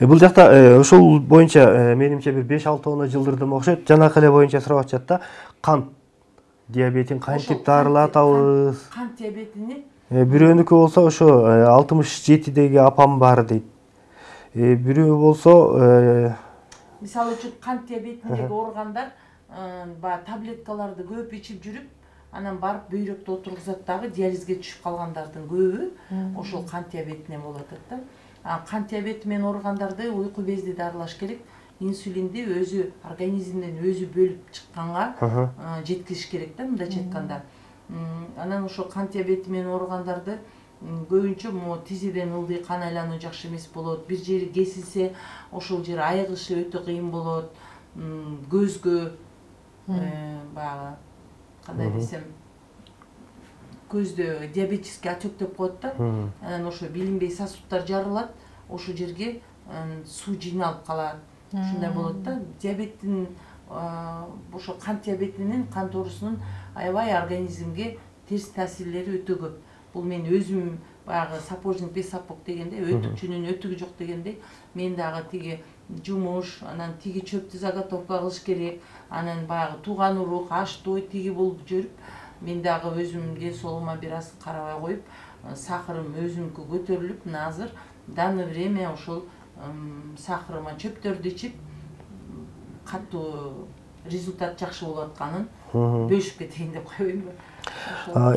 Бул жакта ошол боюнча менимче бир 5-6 тонна жылдырдым окшойт. Жанакы эле боюнча сурап атышат да. Кант диабетин кантип дарылатабыз? Кант диабетини Бирөөнүкү болсо ошо 67деги апам бар дейт. Бирөө болсо мисалы үчүн кант диабетиндеги ооругандар таблеткаларды көп ичип жүрүп, анан барып бөйрөктө отургузат дагы диализге түшүп калгандардын көбү ошол кант диабетинен болуп атат да. Кант диабети менен ооругандарды уйку безди дарылаш керек. Инсулинди өзү организмден өзү бөлүп чыкканга жеткизиш керек да, мындайча айтканда. Анан ошо кант диабети менен ооругандарды көбүнчө тизеден ылдый кан айлануу жакшы эмес болот. Бир жери кесилсе, ошол жер айыгышы өтө кыйын болот. Көзгө баягы кандай десем, көздө диабетический отек деп коет да. Анан ошо билинбей сосудтар жарылат, ошол жерге суу жыйналып калат. Ушундай болот да. Диабеттин ошо кант диабетинин, кант оорусунун аябай организмге терс таасирлери өтө көп. Бул мен өзүм баягы сапожник без сапог дегенде, өтүкчүнүн өтүгү жок дегенде, мен дагы тиги жумуш, анан тиги чөптү заготовка кылыш керек, анан баягы тууган урук, аш той тиги болуп жүрүп, мен дагы өзүм ден соолугума бир аз карабай коюп, сахарым өзүмкү көтөрүлүп, азыр данный время ошол сахарыма чөптөрдү ичип, катуу результат жакшы болуп атканын бөлүшүп кетейин деп койбоймбу.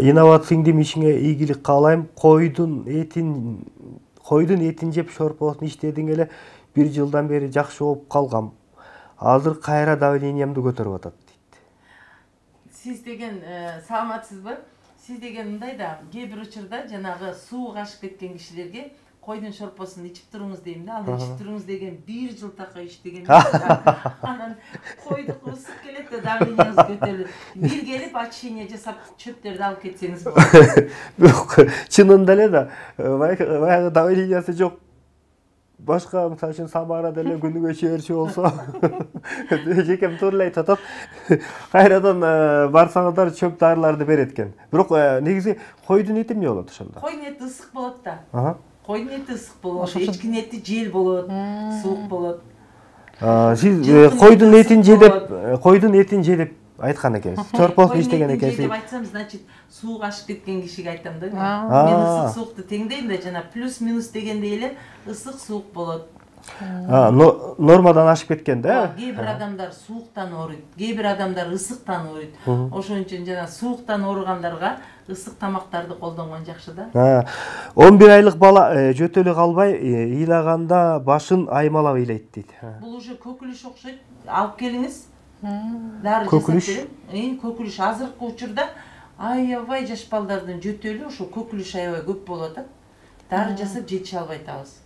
Инабат сиңдим, ишиңе ийгилик каалайм. Койдун этин жеп шорпосун иштедиң эле 1 жылдан бери жакшы болуп калгам. Азыр кайра давлениямды көтөрүп атат дейт. Сиз деген саламатсызбы? Сиз деген мындай да, кээ бир учурда жанагы суу кашып кеткен кишилерге койдун шорпосун ичип туруңуз дейм да. Ал ичип туруңуз деген 1 жыл такай иштеген. Анан койдук ысык келет да, давленияңыз көтөрүлөт. Бир келип очищение жасап чөптөрдү алып кетсеңиз болот. Чынында эле да, баягы давлениясы жок. Башка мисалы үчүн Самара деле күнүгө чөөрчү болсо, жекем туура эле айтып атат. Кайрадан барсаңыздар чөп дарыларды берет экен. Бирок негизи койдун эти эмне болот ошондо? Койдун эти ысык болот да. Койдун эти ысык болот, эчкинин эти жел болот, суук болот. Сиз койдун этин жеп айткан экенсиз. Чорпосун иштеген экенсиз. Деп айтсам, значит, суу кашып кеткен кишиге айтам да. Мен ысык суукту теңдейм да, жана плюс-минус дегендей эле ысык суук болот. Нормадан ашып кеткен да. Кээ бир адамдар сууктан ооруйт, кээ бир адамдар ысыктан ооруйт. Ошон үчүн жана сууктан ооругандарга ысык тамактарды колдонгон жакшы да. 11 айлык бала жөтөлү калбай ыйлаганда башын аймалап ыйлайт дейт. Бул уже көкүлүш окшойт. Алып келиңиз. Дары жасап берем. Көкүлүш азыркы учурда аябай жаш балдардын жөтөлү ошо көкүлүш аябай көп болуп атат. Дары жасап жетише албай атабыз.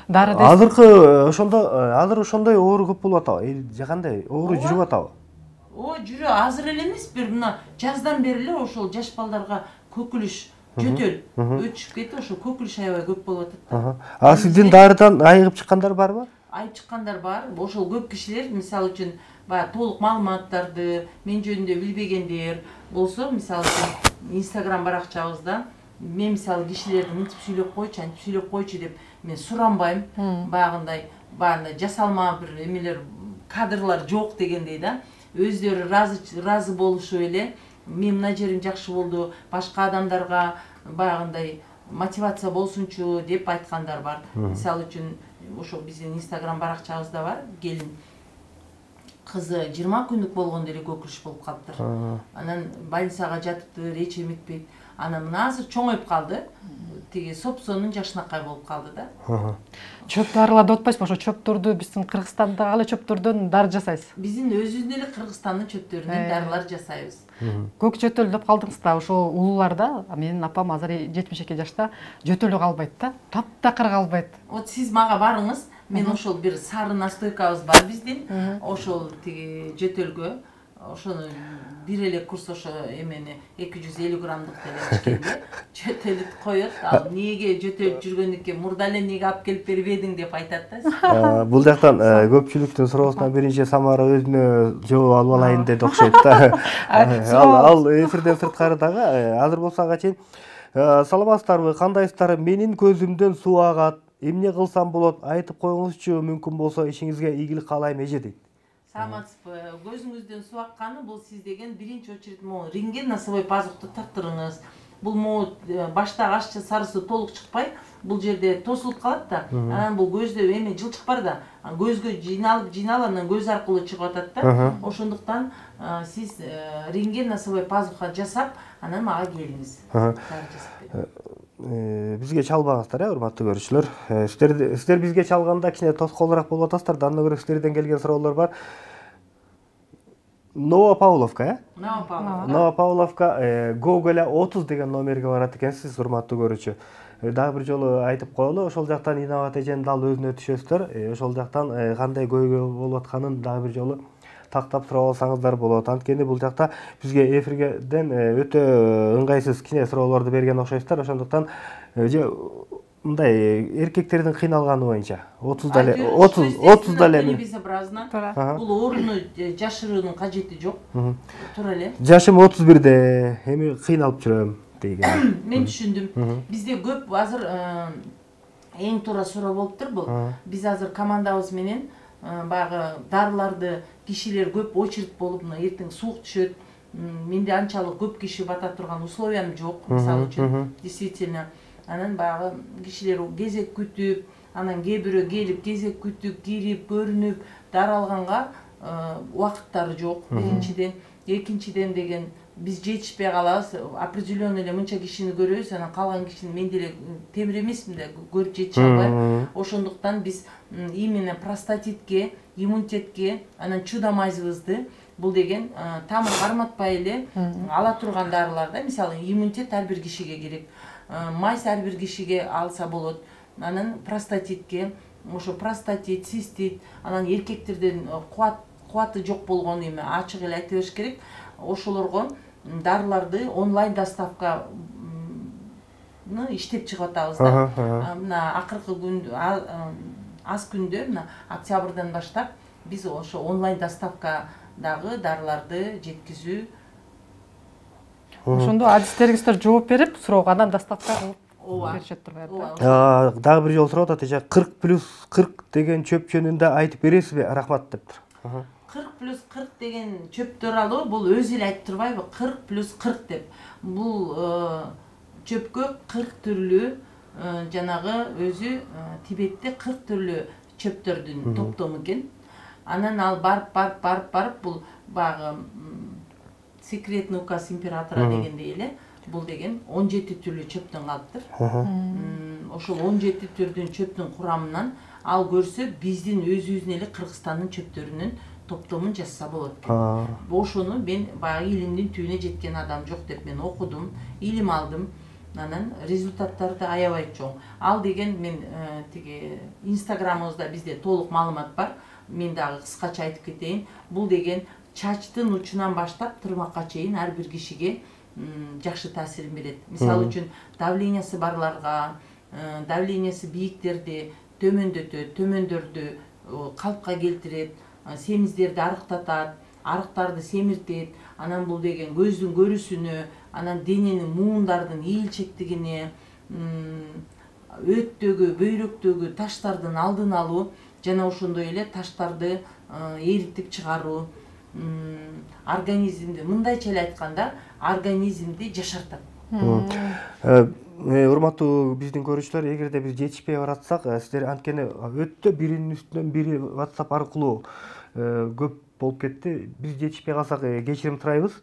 Дары азыркы азыр ошондой оору көп болуп атабы? Же кандай? Оору жүрүп атабы? Жүрө, азыр эле эмес, бир мына жаздан бери эле ошол жаш балдарга көкүлүш, жөтөл өтүшүп кетти, ошо көкүлүш аябай көп болуп атат. Сиздин дарыдан айыгып чыккандар барбы? айтып чыккандар бар. Ошол көп кишилер мисалы үчүн баягы толук маалыматтарды мен жөнүндө билбегендер болсо, мисалы үчүн Instagram баракчабызда мен мисалы кишилерди мынтип сүйлөп койчу, антип сүйлөп койчу деп мен суранбайм. Баягындай жасалма бир эмелер, кадрлар жок дегендей да. Өздөрү разы болушуп эле мен мына жерим жакшы болду, башка адамдарга баягындай мотивация болсунчу деп айткандар бар. Мисалы үчүн ошо биздин Instagram баракчабызда бар, келин кызы 20 күндүк болгондо эле көкүрүш болуп калыптыр. Анан больницага жатыптыр, эч эмитпейт. Анан мына азыр чоңоюп калды. Тиги сопсонун жашынакай болуп калды да. Чөп дарыларды отпайсызбы? Ошо чөптөрдү биздин Кыргызстанда калай чөптөрдөн дары жасайсыз? Биздин өзүбүздүн эле Кыргызстандын чөптөрүнөн дарылар жасайбыз. Көк жөтөл деп калдыңыз да, ошо улууларда, менин апам азыр 72 жашта, жөтөлү калбайт да, таптакыр калбайт. Вот сиз мага барыңыз, мен ошол бир сары настойкабыз бар биздин, ошол тиги жөтөлгө, ошону бир эле курс ошо эмени 250 граммдык деле ичкенде жөтөлү коет. Ал неге жөтөлүп жүргөндүккө мурда эле неге алып келип бербедиң деп айтат да. Бул жактан көпчүлүктүн суроосуна биринчи Самара өзүнө жооп алып алайын деди окшойт да. Ал эфирден сырткары дагы азыр болсо ага чейин саламатсыздарбы, кандайсыздар? Менин көзүмдөн суу агат. Эмне кылсам болот? Айтып коюңузчу, мүмкүн болсо ишиңизге ийгилик каалайм эже дейт. Саламатсызбы? Көзүңүздөн суу акканы бул сиз деген биринчи очередь могу рентген носовой пазухту тартырыңыз. Бул могу баштагы аччы сарысы толук чыкпай, бул жерде тосулуп калат да. Анан бул көздө эме жылчык бар да. Көзгө жыйналып анан көз аркылуу чыгып атат да. Ошондуктан сиз рентген носовой пазуха жасап, анан мага келиңиз. Бизге чалбаңыздар, урматтуу көрүүчүлөр. Сиздер бизге чалганда кичине тоскоолураак болуп атасыздар да, анда көрө сиздерден келген суроолор бар. Нова Павловка, Нова Павловка Гоголя 30 деген номерге барат экенсиз, урматтуу көрүүчү. Дагы бир жолу айтып коелу, ошол жактан Инабат эженин дал өзүнө түшөсүздөр. Ошол жактан кандай көйгөй болуп атканын дагы бир жолу тактап сурап алсаңыздар болот. Анткени бул жакта бизге эфирден өтө ыңгайсыз кичине суроолорду берген окшойсуздар. Ошондуктан мындай эркектердин кыйналганы боюнча 30 дале бул ооруну жашыруунун кажети жок. Туура эле. Жашым 31де, эми кыйналып жүрөм деген. Мен түшүндүм. Бизде көп азыр эң туура суроо болуптур бул. Биз азыр командабыз менен баягы дарыларды кишилер көп очередь болуп, эртең суук түшөт. Менде анчалык көп киши бата турган условиям жок, мисалы үчүн. Действительно, анан баягы кишилер кезек күтүп, анан кээ бирөө келип кезек күтүп, кирип, көрүнүп, дары алганга убакыттары жок. Биринчиден, экинчиден деген биз жетишпей калабыз. Определенный эле мынча кишини көрөбүз, анан калган кишини мен деле темир эмесмин да, көрүп жетише албайм. Ошондуктан биз именно простатитке, иммунитетке, анан чыдамайсызбызды бул деген тамыр карматпай эле ала турган дарылар да. Мисалы, иммунитет ар бир кишиге керек. Майс ар бир кишиге алса болот. Анан простатитке, ошо простатит, цистит, анан эркектерден кубаты жок болгон эме ачык эле айта бериш керек. Ошолорго дарыларды онлайн доставка иштеп чыгып атабыз да. Мына акыркы күн аз күндө, мына октябрдан баштап биз ошо онлайн доставкадагы дарыларды жеткизүү. Ошондо адистериңиздер жооп берип, суроого анан доставка кылып беришет турбайбы? Дагы бир жолу сурап атат, 40+40 деген чөп жөнүндө айтып бересизби? Рахмат дептир. 40+40 деген чөп тууралуу бул өзү эле айтып турбайбы? 40+40 деп. Бул чөпкө 40 түрлүү жанагы өзү Тибетте 40 түрлүү чөптөрдүн топтому экен. Анан ал барып бул багы секретный указ императора дегендей эле бул деген 17 түрлүү чөптөн калыптыр. Ошол 17 түрдүн чөптүн курамынан ал көрсө биздин өзүбүздүн эле Кыргызстандын чөптөрүнүн топтомун жазса болот экен. Ошону мен баягы илимдин түбүнө жеткен адам жок деп мен окудум, илим алдым. Анан результаттары да аябай чоң. Ал деген мен тиги Инстаграмыбызда бизде толук маалымат бар. Мен дагы кыскача айтып кетейин. Бул деген чачтын учунан баштап тырмакка чейин ар бир кишиге жакшы таасирин берет. Мисалы үчүн давлениясы барларга, давлениясы бийиктерди төмөндөтөт, төмөндөрдү калпка келтирет, семиздерди арыктатат, арыктарды семиртет. Анан бул деген көздүн көрүүсүнө, анан дененин муундардын ийилчектигине, өттөгү, бөйрөктөгү таштардын алдын алуу жана ошондой эле таштарды эритип чыгаруу, организмди, мындайча эле айтканда, организмди жашартат. Урматтуу биздин көрүүчүлөр, эгерде биз жетишпей баратсак, сиздер анткени өтө биринин үстүнөн бири WhatsApp аркылуу көп болуп кетти. Биз жетишпей калсак кечирим сурайбыз.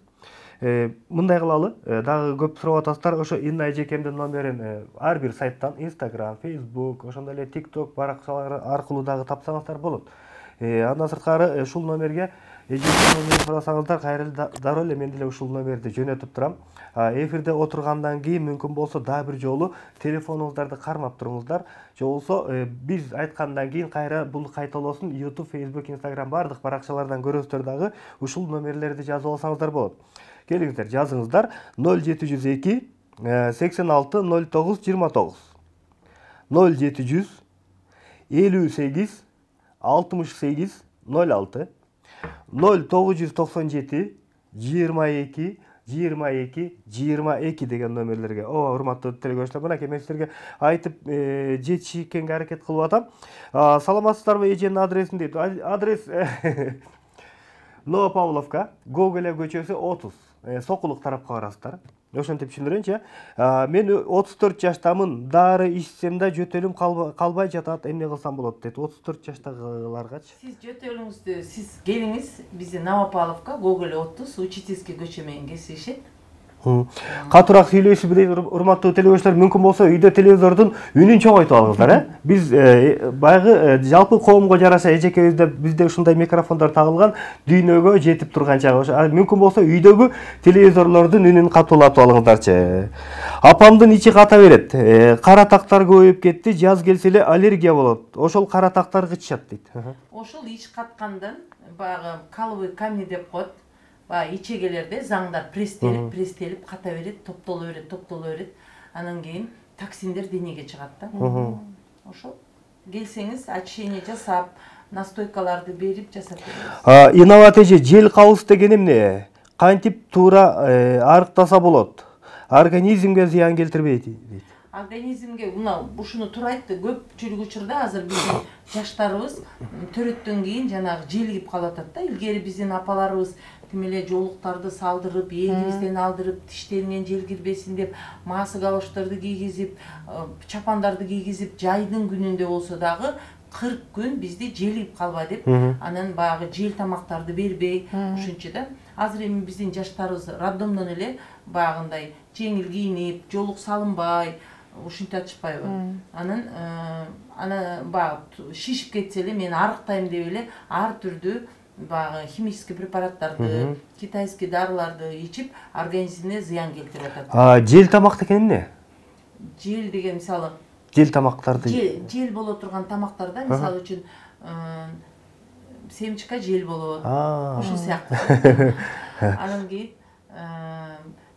Мындай кылалы, дагы көп сурап атасыздар. Ошо Инна эжекемдин номерин ар бир сайттан, Instagram, Facebook, ошондой эле TikTok баракчалары аркылуу дагы тапсаңыздар болот. Андан сырткары ушул номерге эжекем номерин сурасаңыздар, кайрылуу дароо эле мен деле ушул номерди жөнөтүп турам. Эфирде отургандан кийин мүмкүн болсо дагы бир жолу телефонуңуздарды кармап туруңуздар. Же болсо биз айткандан кийин кайра бул кайталоосун YouTube, Facebook, Instagram бардык баракчалардан көрөсүздөр дагы ушул номерлерди жазып алсаңыздар болот. Келиңиздер, жазыңыздар 0702 86 09 29 0700 58 68 06 0997 22 22 22 деген номерлерге. Урматтуу телекөрүүчүлөр, мынакей мен силерге айтып жетишкенге аракет кылып атам. Саламатсыздарбы, эженин адресин дейт. Адрес Новопавловка, Гоголя көчөсү 30. Сокулук тарапка барасыздар. Ошентип түшүндүрөйүнчү. Мен 34 жаштамын. Дары ичсем да жөтөлүм калбай жатат. Эмне кылсам болот дейт. 34 жаштагыларгачы. Сиз жөтөлүңүздү сиз келиңиз, бизде Новопавловка, Гоголя 30, Учительский көчө менен кесишет. Катуураак сүйлөшүп дейт. Урматтуу телекөрүүчүлөр, мүмкүн болсо үйдө телевизордун үнүн чоңойтуп алыңыздар, Биз баягы жалпы коомго жараша эжекебизде бизде ушундай микрофондор тагылган, дүйнөгө жетип турган чагы. Мүмкүн болсо үйдөгү телевизорлордун үнүн катуулатып алыңыздарчы. Апамдын ичи ката берет. Кара тактар көбөйүп кетти, жаз келсе эле аллергия болот. Ошол кара тактар кычышат дейт. Ошол ич каткандан баягы каловый камни деп коет. Ичегелерде заңдар пресстелип ката берет, топтоло берет. Анан кийин токсиндер денеге чыгат да. Ошол келсеңиз, очищение жасап, настойкаларды берип жасап беребиз. Инноват эже, жел кабыз деген эмне? Кантип туура арыктаса болот? Организмге зыян келтирбейт дейт. Организмге ушуну туура айтты. Көпчүлүк учурда азыр биздин жаштарыбыз төрөттөн кийин жанагы желигип калып атат да. Илгери биздин апаларыбыз тимеле жолуктарды салдырып, ээлибизден алдырып, тиштеринен жел кирбесин деп, маасы галошторду кийгизип, чапандарды кийгизип, жайдын күнүндө болсо дагы 40 күн бизди желигип калба деп, анан баягы жел тамактарды бербей, ушунчу да. Азыр эми биздин жаштарыбыз роддомдон эле баягындай жеңил кийинип, жолук салынбай, ушинтип атышпайбы? Анан баягы шишип кетсе эле мен арыктайм деп эле ар түрдүү баягы химический препараттарды, китайский дарыларды ичип, организмине зыян келтирип атат. Жел тамак деген эмне? Жел деген мисалы жел тамактарды жел боло турган тамактарда, мисалы үчүн семечка жел болот. Ошол сыяктуу. Анан кийин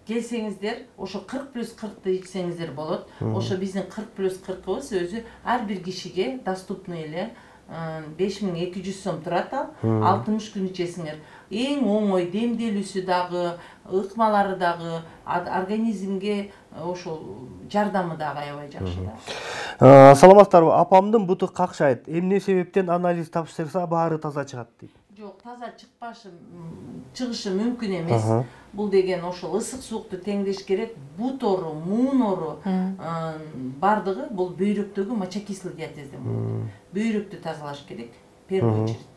келсеңиздер, ошо 40+40ды ичсеңиздер болот. Ошо биздин 40+40ыбыз өзү ар бир кишиге доступный эле 5200 сом турат. 60 күн ичесиңер. Эң оңой, демделүүсү дагы, ыкмалары дагы, организмге ошол жардамы дагы аябай жакшы да. Саламатсыздарбы? Апамдын буту какшайт. Эмне себептен анализ тапшырса баары таза чыгат дейт. Жок, таза чыгышы мүмкүн эмес. Бул деген ошол ысык суукту теңдеш керек. Бут оору, муун оору бардыгы бул бөйрөктөгү мочекислый диатезден. Бөйрөктү тазалаш керек. Первый очередь.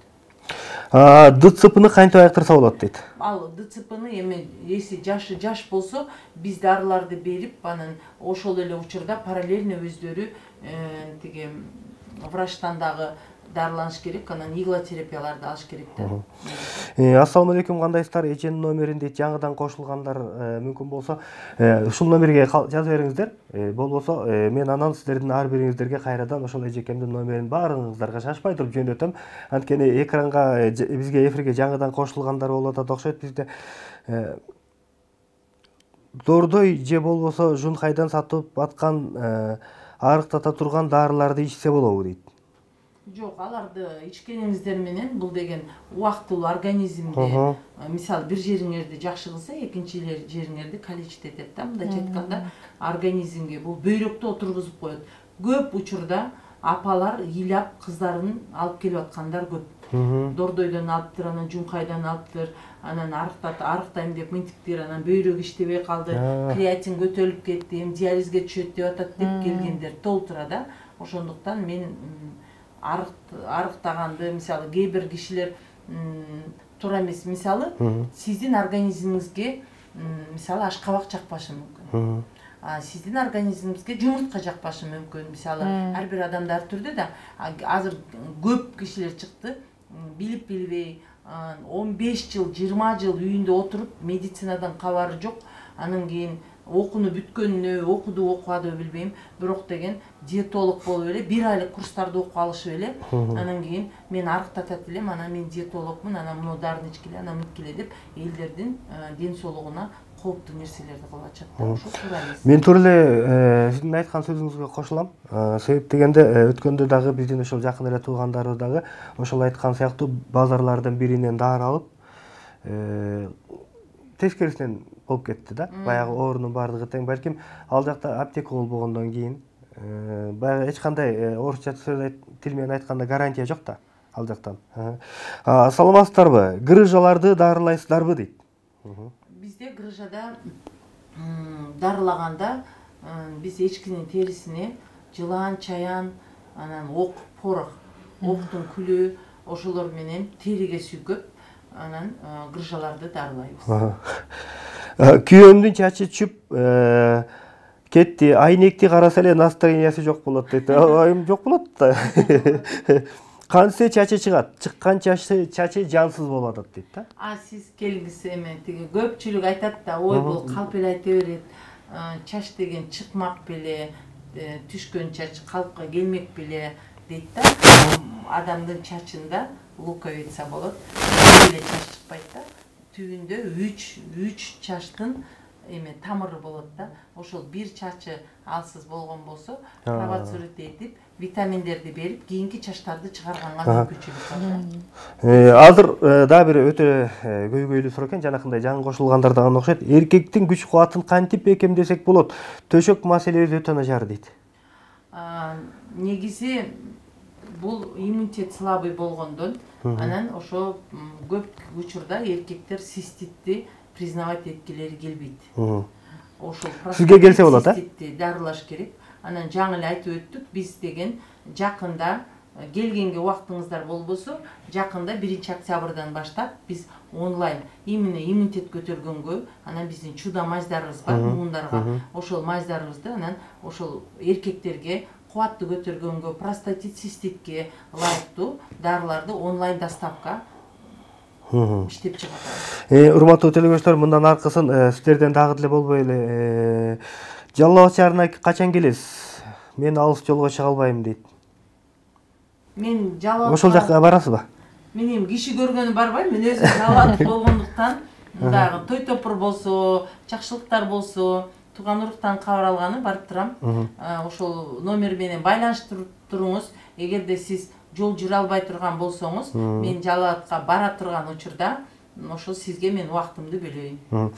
ДЦПны кантип айыктырса болот дейт. Ал ДЦПны эми если жаш болсо, биз дарыларды берип, анан ошол эле учурда параллельно өздөрү тиги врачтан дагы дарыланыш керек, анан иглотерапияларды алыш керек да. Ассаламу алейкум, кандайсыздар? Эженин номерин дейт, жаңыдан кошулгандар мүмкүн болсо ушул номерге жазып бериңиздер. Болбосо мен анан сиздердин ар бириңиздерге кайрадан ошол эжекемдин номерин баарыңыздарга шашпай туруп жөнөтөм. Анткени экранга бизге эфирге жаңыдан кошулгандар болуп атат окшойт. Бизде дордой же болбосо жунхайдан сатып аткан арыктата турган дарыларды ичсе болобу дейт. Жок, аларды ичкениңиздер менен бул деген убактылуу организмди, мисалы бир жериңерди жакшы кылса, экинчи жериңерди калечит этет да. Мындайча айтканда, организмге бул бөйрөктө отургузуп коет. Көп учурда апалар ыйлап кыздарын алып келип аткандар көп. Дордойдон алыптыр, анан жумкайдан алыптыр, анан арыктайм деп мынтиптир, анан бөйрөк иштебей калды, креатин көтөрүлүп кетти, диализге түшөт деп атат деп келгендер толтура да. Ошондуктан мен арыктаганды, мисалы кээ бир кишилер туура эмес, мисалы сиздин организмиңизге мисалы ашкабак жакпашы мүмкүн. Сиздин организмиңизге жумуртка жакпашы мүмкүн. Мисалы ар бир адамда ар түрдүү да. Азыр көп кишилер чыкты, билип билбей 15 жыл, 20 жыл үйүндө отуруп, медицинадан кабары жок. Анан кийин окууну бүткөнүнө, окубадыбы билбейм, бирок деген диетолог болуп эле, 1 айлык курстарды окуп алышып эле, анан кийин мен арыктатат элем, анан мен диетологмун, анан муну дарыны ичкиле, анан мынткиле деп элдердин ден соолугуна кооптуу нерселерди кылып атышат да. Ошо туура эмес. Мен тура эле сиздин айткан сөзүңүзгө кошулам. Себеп дегенде өткөндө дагы биздин ошол жакын эле туугандарыбыз дагы ошол айткан сыяктуу базарлардын биринен дары алып, тескерисинен болуп кетти да. Баягы оорунун баардыгы тең. Балким ал жакта аптека болбогондон кийин баягы эч кандай орусча тил менен айтканда гарантия жок да ал жактан. Саламатсыздарбы? Грыжаларды дарылайсыздарбы дейт. Бизде грыжада дарылаганда биз эчкинин терисине жылан, чаян, анан ок, порох, октун күлү ошолор менен териге сүйкөп, анан грыжаларды дарылайбыз. Күйөөмдүн чачы чүп кетти, айнекти караса эле настроениясы жок болот дейт. Айым жок болот да. Кантсе чачы чыгат, чыккан чачы жансыз болот дейт да. Сиз келгиз эме тиги көпчүлүк айтат да, ой бул калп эле айта берет. Чач деген чыкмак беле, түшкөн чач калпка келмек беле дейт да. Адамдын чачында луковица болот. Эле чач чыкпайт да. Түбүндө 3 чачтын эме тамыры болот да. Ошол бир чачы алсыз болгон болсо, провоцирует этип, витаминдерди берип, кийинки чачтарды чыгарганга мүмкүнчүлүк бар. Азыр дагы бир өтө көйгөйлүү суроо экен, жанакындай жаңы кошулгандардан окшойт. Эркектин күч кубатын кантип бекемдесек болот? Төшөк маселеси өтө начар дейт. Негизи бул иммунитет слабый болгондон, анан ошо көп учурда эркектер циститти признавать эткилери келбейт. Ошол сизге келсе болот, циститти дарылаш керек. Анан жаңы эле айтып өттүк, биз деген жакында келгенге убактыңыздар болбосо, жакында 1 октябрдан баштап биз онлайн именно иммунитет көтөргөнгө, анан биздин чуда маздарыбыз бар муундарга, ошол маздарыбызды анан ошол эркектерге кубатты көтөргөнгө, простатит, циститке ылайыктуу дарыларды онлайн доставка иштеп чыгат. Урматтуу телекөрүүчүлөр, мындан аркысын сиздерден дагы деле болбой эле Жалал Абад шаарына качан келесиз? Мен алыс жолго чыга албайм дейт. Мен Жалал ошол жакка барасызбы? Мен эми киши көргөнү барбайм. Мен өзүм Жалал Абад болгондуктан дагы той топур болсо, жакшылыктар болсо, тууган уруктан кабар алганы барып турам. Ошол номер менен байланыштырып туруңуз. Эгерде сиз жол жүрө албай турган болсоңуз, мен Жалал Абадка бара турган учурда ошол сизге мен убактымды бөлөйүн.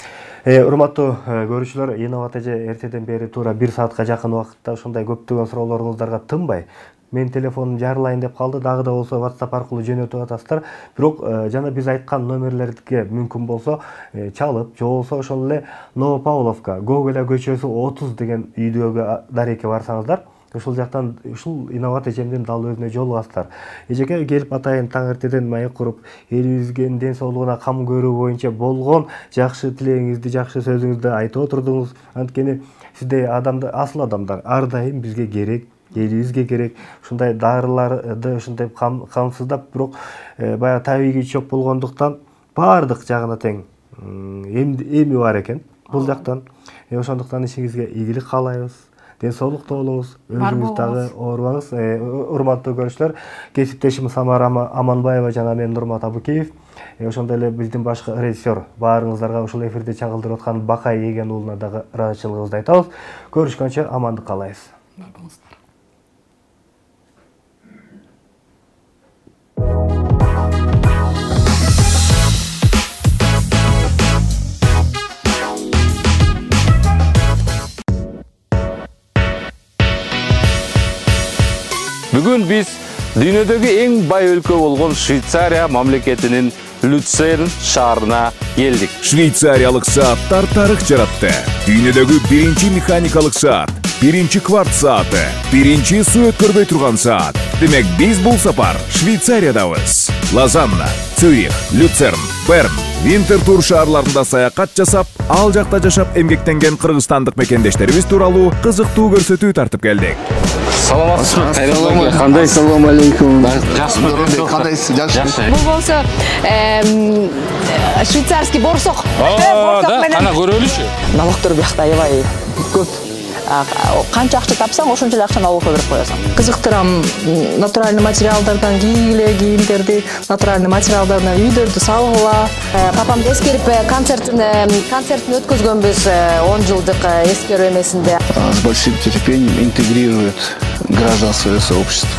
Урматтуу көрүүчүлөр, Инабат эже эртеден бери туура 1 саатка жакын убакытта ушундай көптөгөн суроолоруңуздарга тынбай мен телефонун жарылайын деп калды, дагы да болсо WhatsApp аркылуу жөнөтүп атасыздар. Бирок жана биз айткан номерлерге мүмкүн болсо чалып, же болбосо ошол эле Новопавловка, Гоголя көчөсү 30 деген үйдөгү дарекке барсаңыздар, ушул жактан ушул Инабат эжемдин дал өзүнө жолугасыздар. Эжеке келип атайын, таң эртеден маек куруп, элибизге ден соолугуна кам көрүү боюнча болгон жакшы тилегиңизди, жакшы сөзүңүздү айтып отурдуңуз. Анткени сиздей асыл адамдар ар дайым бизге керек, элибизге керек. Ушундай дарыларды ушундай камсыздап, бирок баягы табигый чоп болгондуктан баардык жагына тең эми бар экен бул жактан. Ошондуктан ишиңизге ийгилик каалайбыз. Ден соолукта болуңуз, өзүңүз дагы оорубаңыз. Урматтуу көрүүчүлөр, кесиптешим Самара Аманбаева жана мен Нурмат Абукеев, ошондой эле биздин башкы режиссер баарыңыздарга ушул эфирде чагылдырып аткан Бакай Еген уулуна дагы ыраазычылыгыбызды айтабыз. Көрүшкөнчө амандык каалайбыз. Бүгін біз дүйнөдөгү эң бай өлкө болгон Швейцария мамлекетинин Люцерн шаарына келдик. Швейцариялык сааттар тарых жаратты. Дүйнөдөгү биринчи механикалык саат, биринчи кварц сааты, биринчи суу өткөрбөй турган саат. Демек биз бул сапар Швейцариядабыз. Лозанна, Цюрих, Люцерн, Берн, Винтертур шаарларында саякат жасап, ал жакта жашап эмгектенген кыргызстандык мекендештерибиз тууралуу кызыктуу көрсөтүү тартып келдик. Саламатсызбы? Кандай? Ассаламу алейкум. Жакшымы? Кандайсыз? Жакшы. Бул болсо швейцарский борсок. Да, кана көрөлүчү. Налогтор биякта аябай көп. Канча акча тапсаң, ошончо акчаны налогко берип коесуң. Кызыктырам натуральный материалдардан кийгиле, кийимдерди, натуральный материалдардан үйдөрдү салгыла. Папамды эскерип концертин өткөзгөнбүз 10 жылдык эскерүү эмесинде. С большим терпением интегрирует граждан в свое сообщество.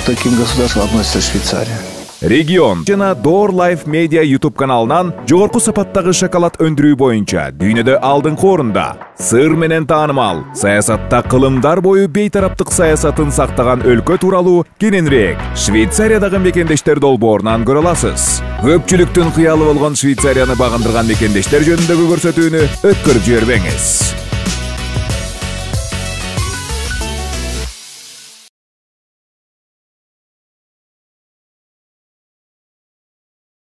К таким государствам относится Швейцария. Регион жана Door Life Media YouTube каналынан жогорку сапаттагы шоколад өндүрүү боюнча дүйнөдө алдыңкы орунда. Сыр менен таанымал, саясатта кылымдар бою бейтараптык саясатын сактаган өлкө тууралуу кененирээк Швейцариядагы мекендештер долбоорунан көрө аласыз. Көпчүлүктүн кыялы болгон Швейцарияны багындырган мекендештер жөнүндөгү көрсөтүүнү өткөрүп жибербеңиз.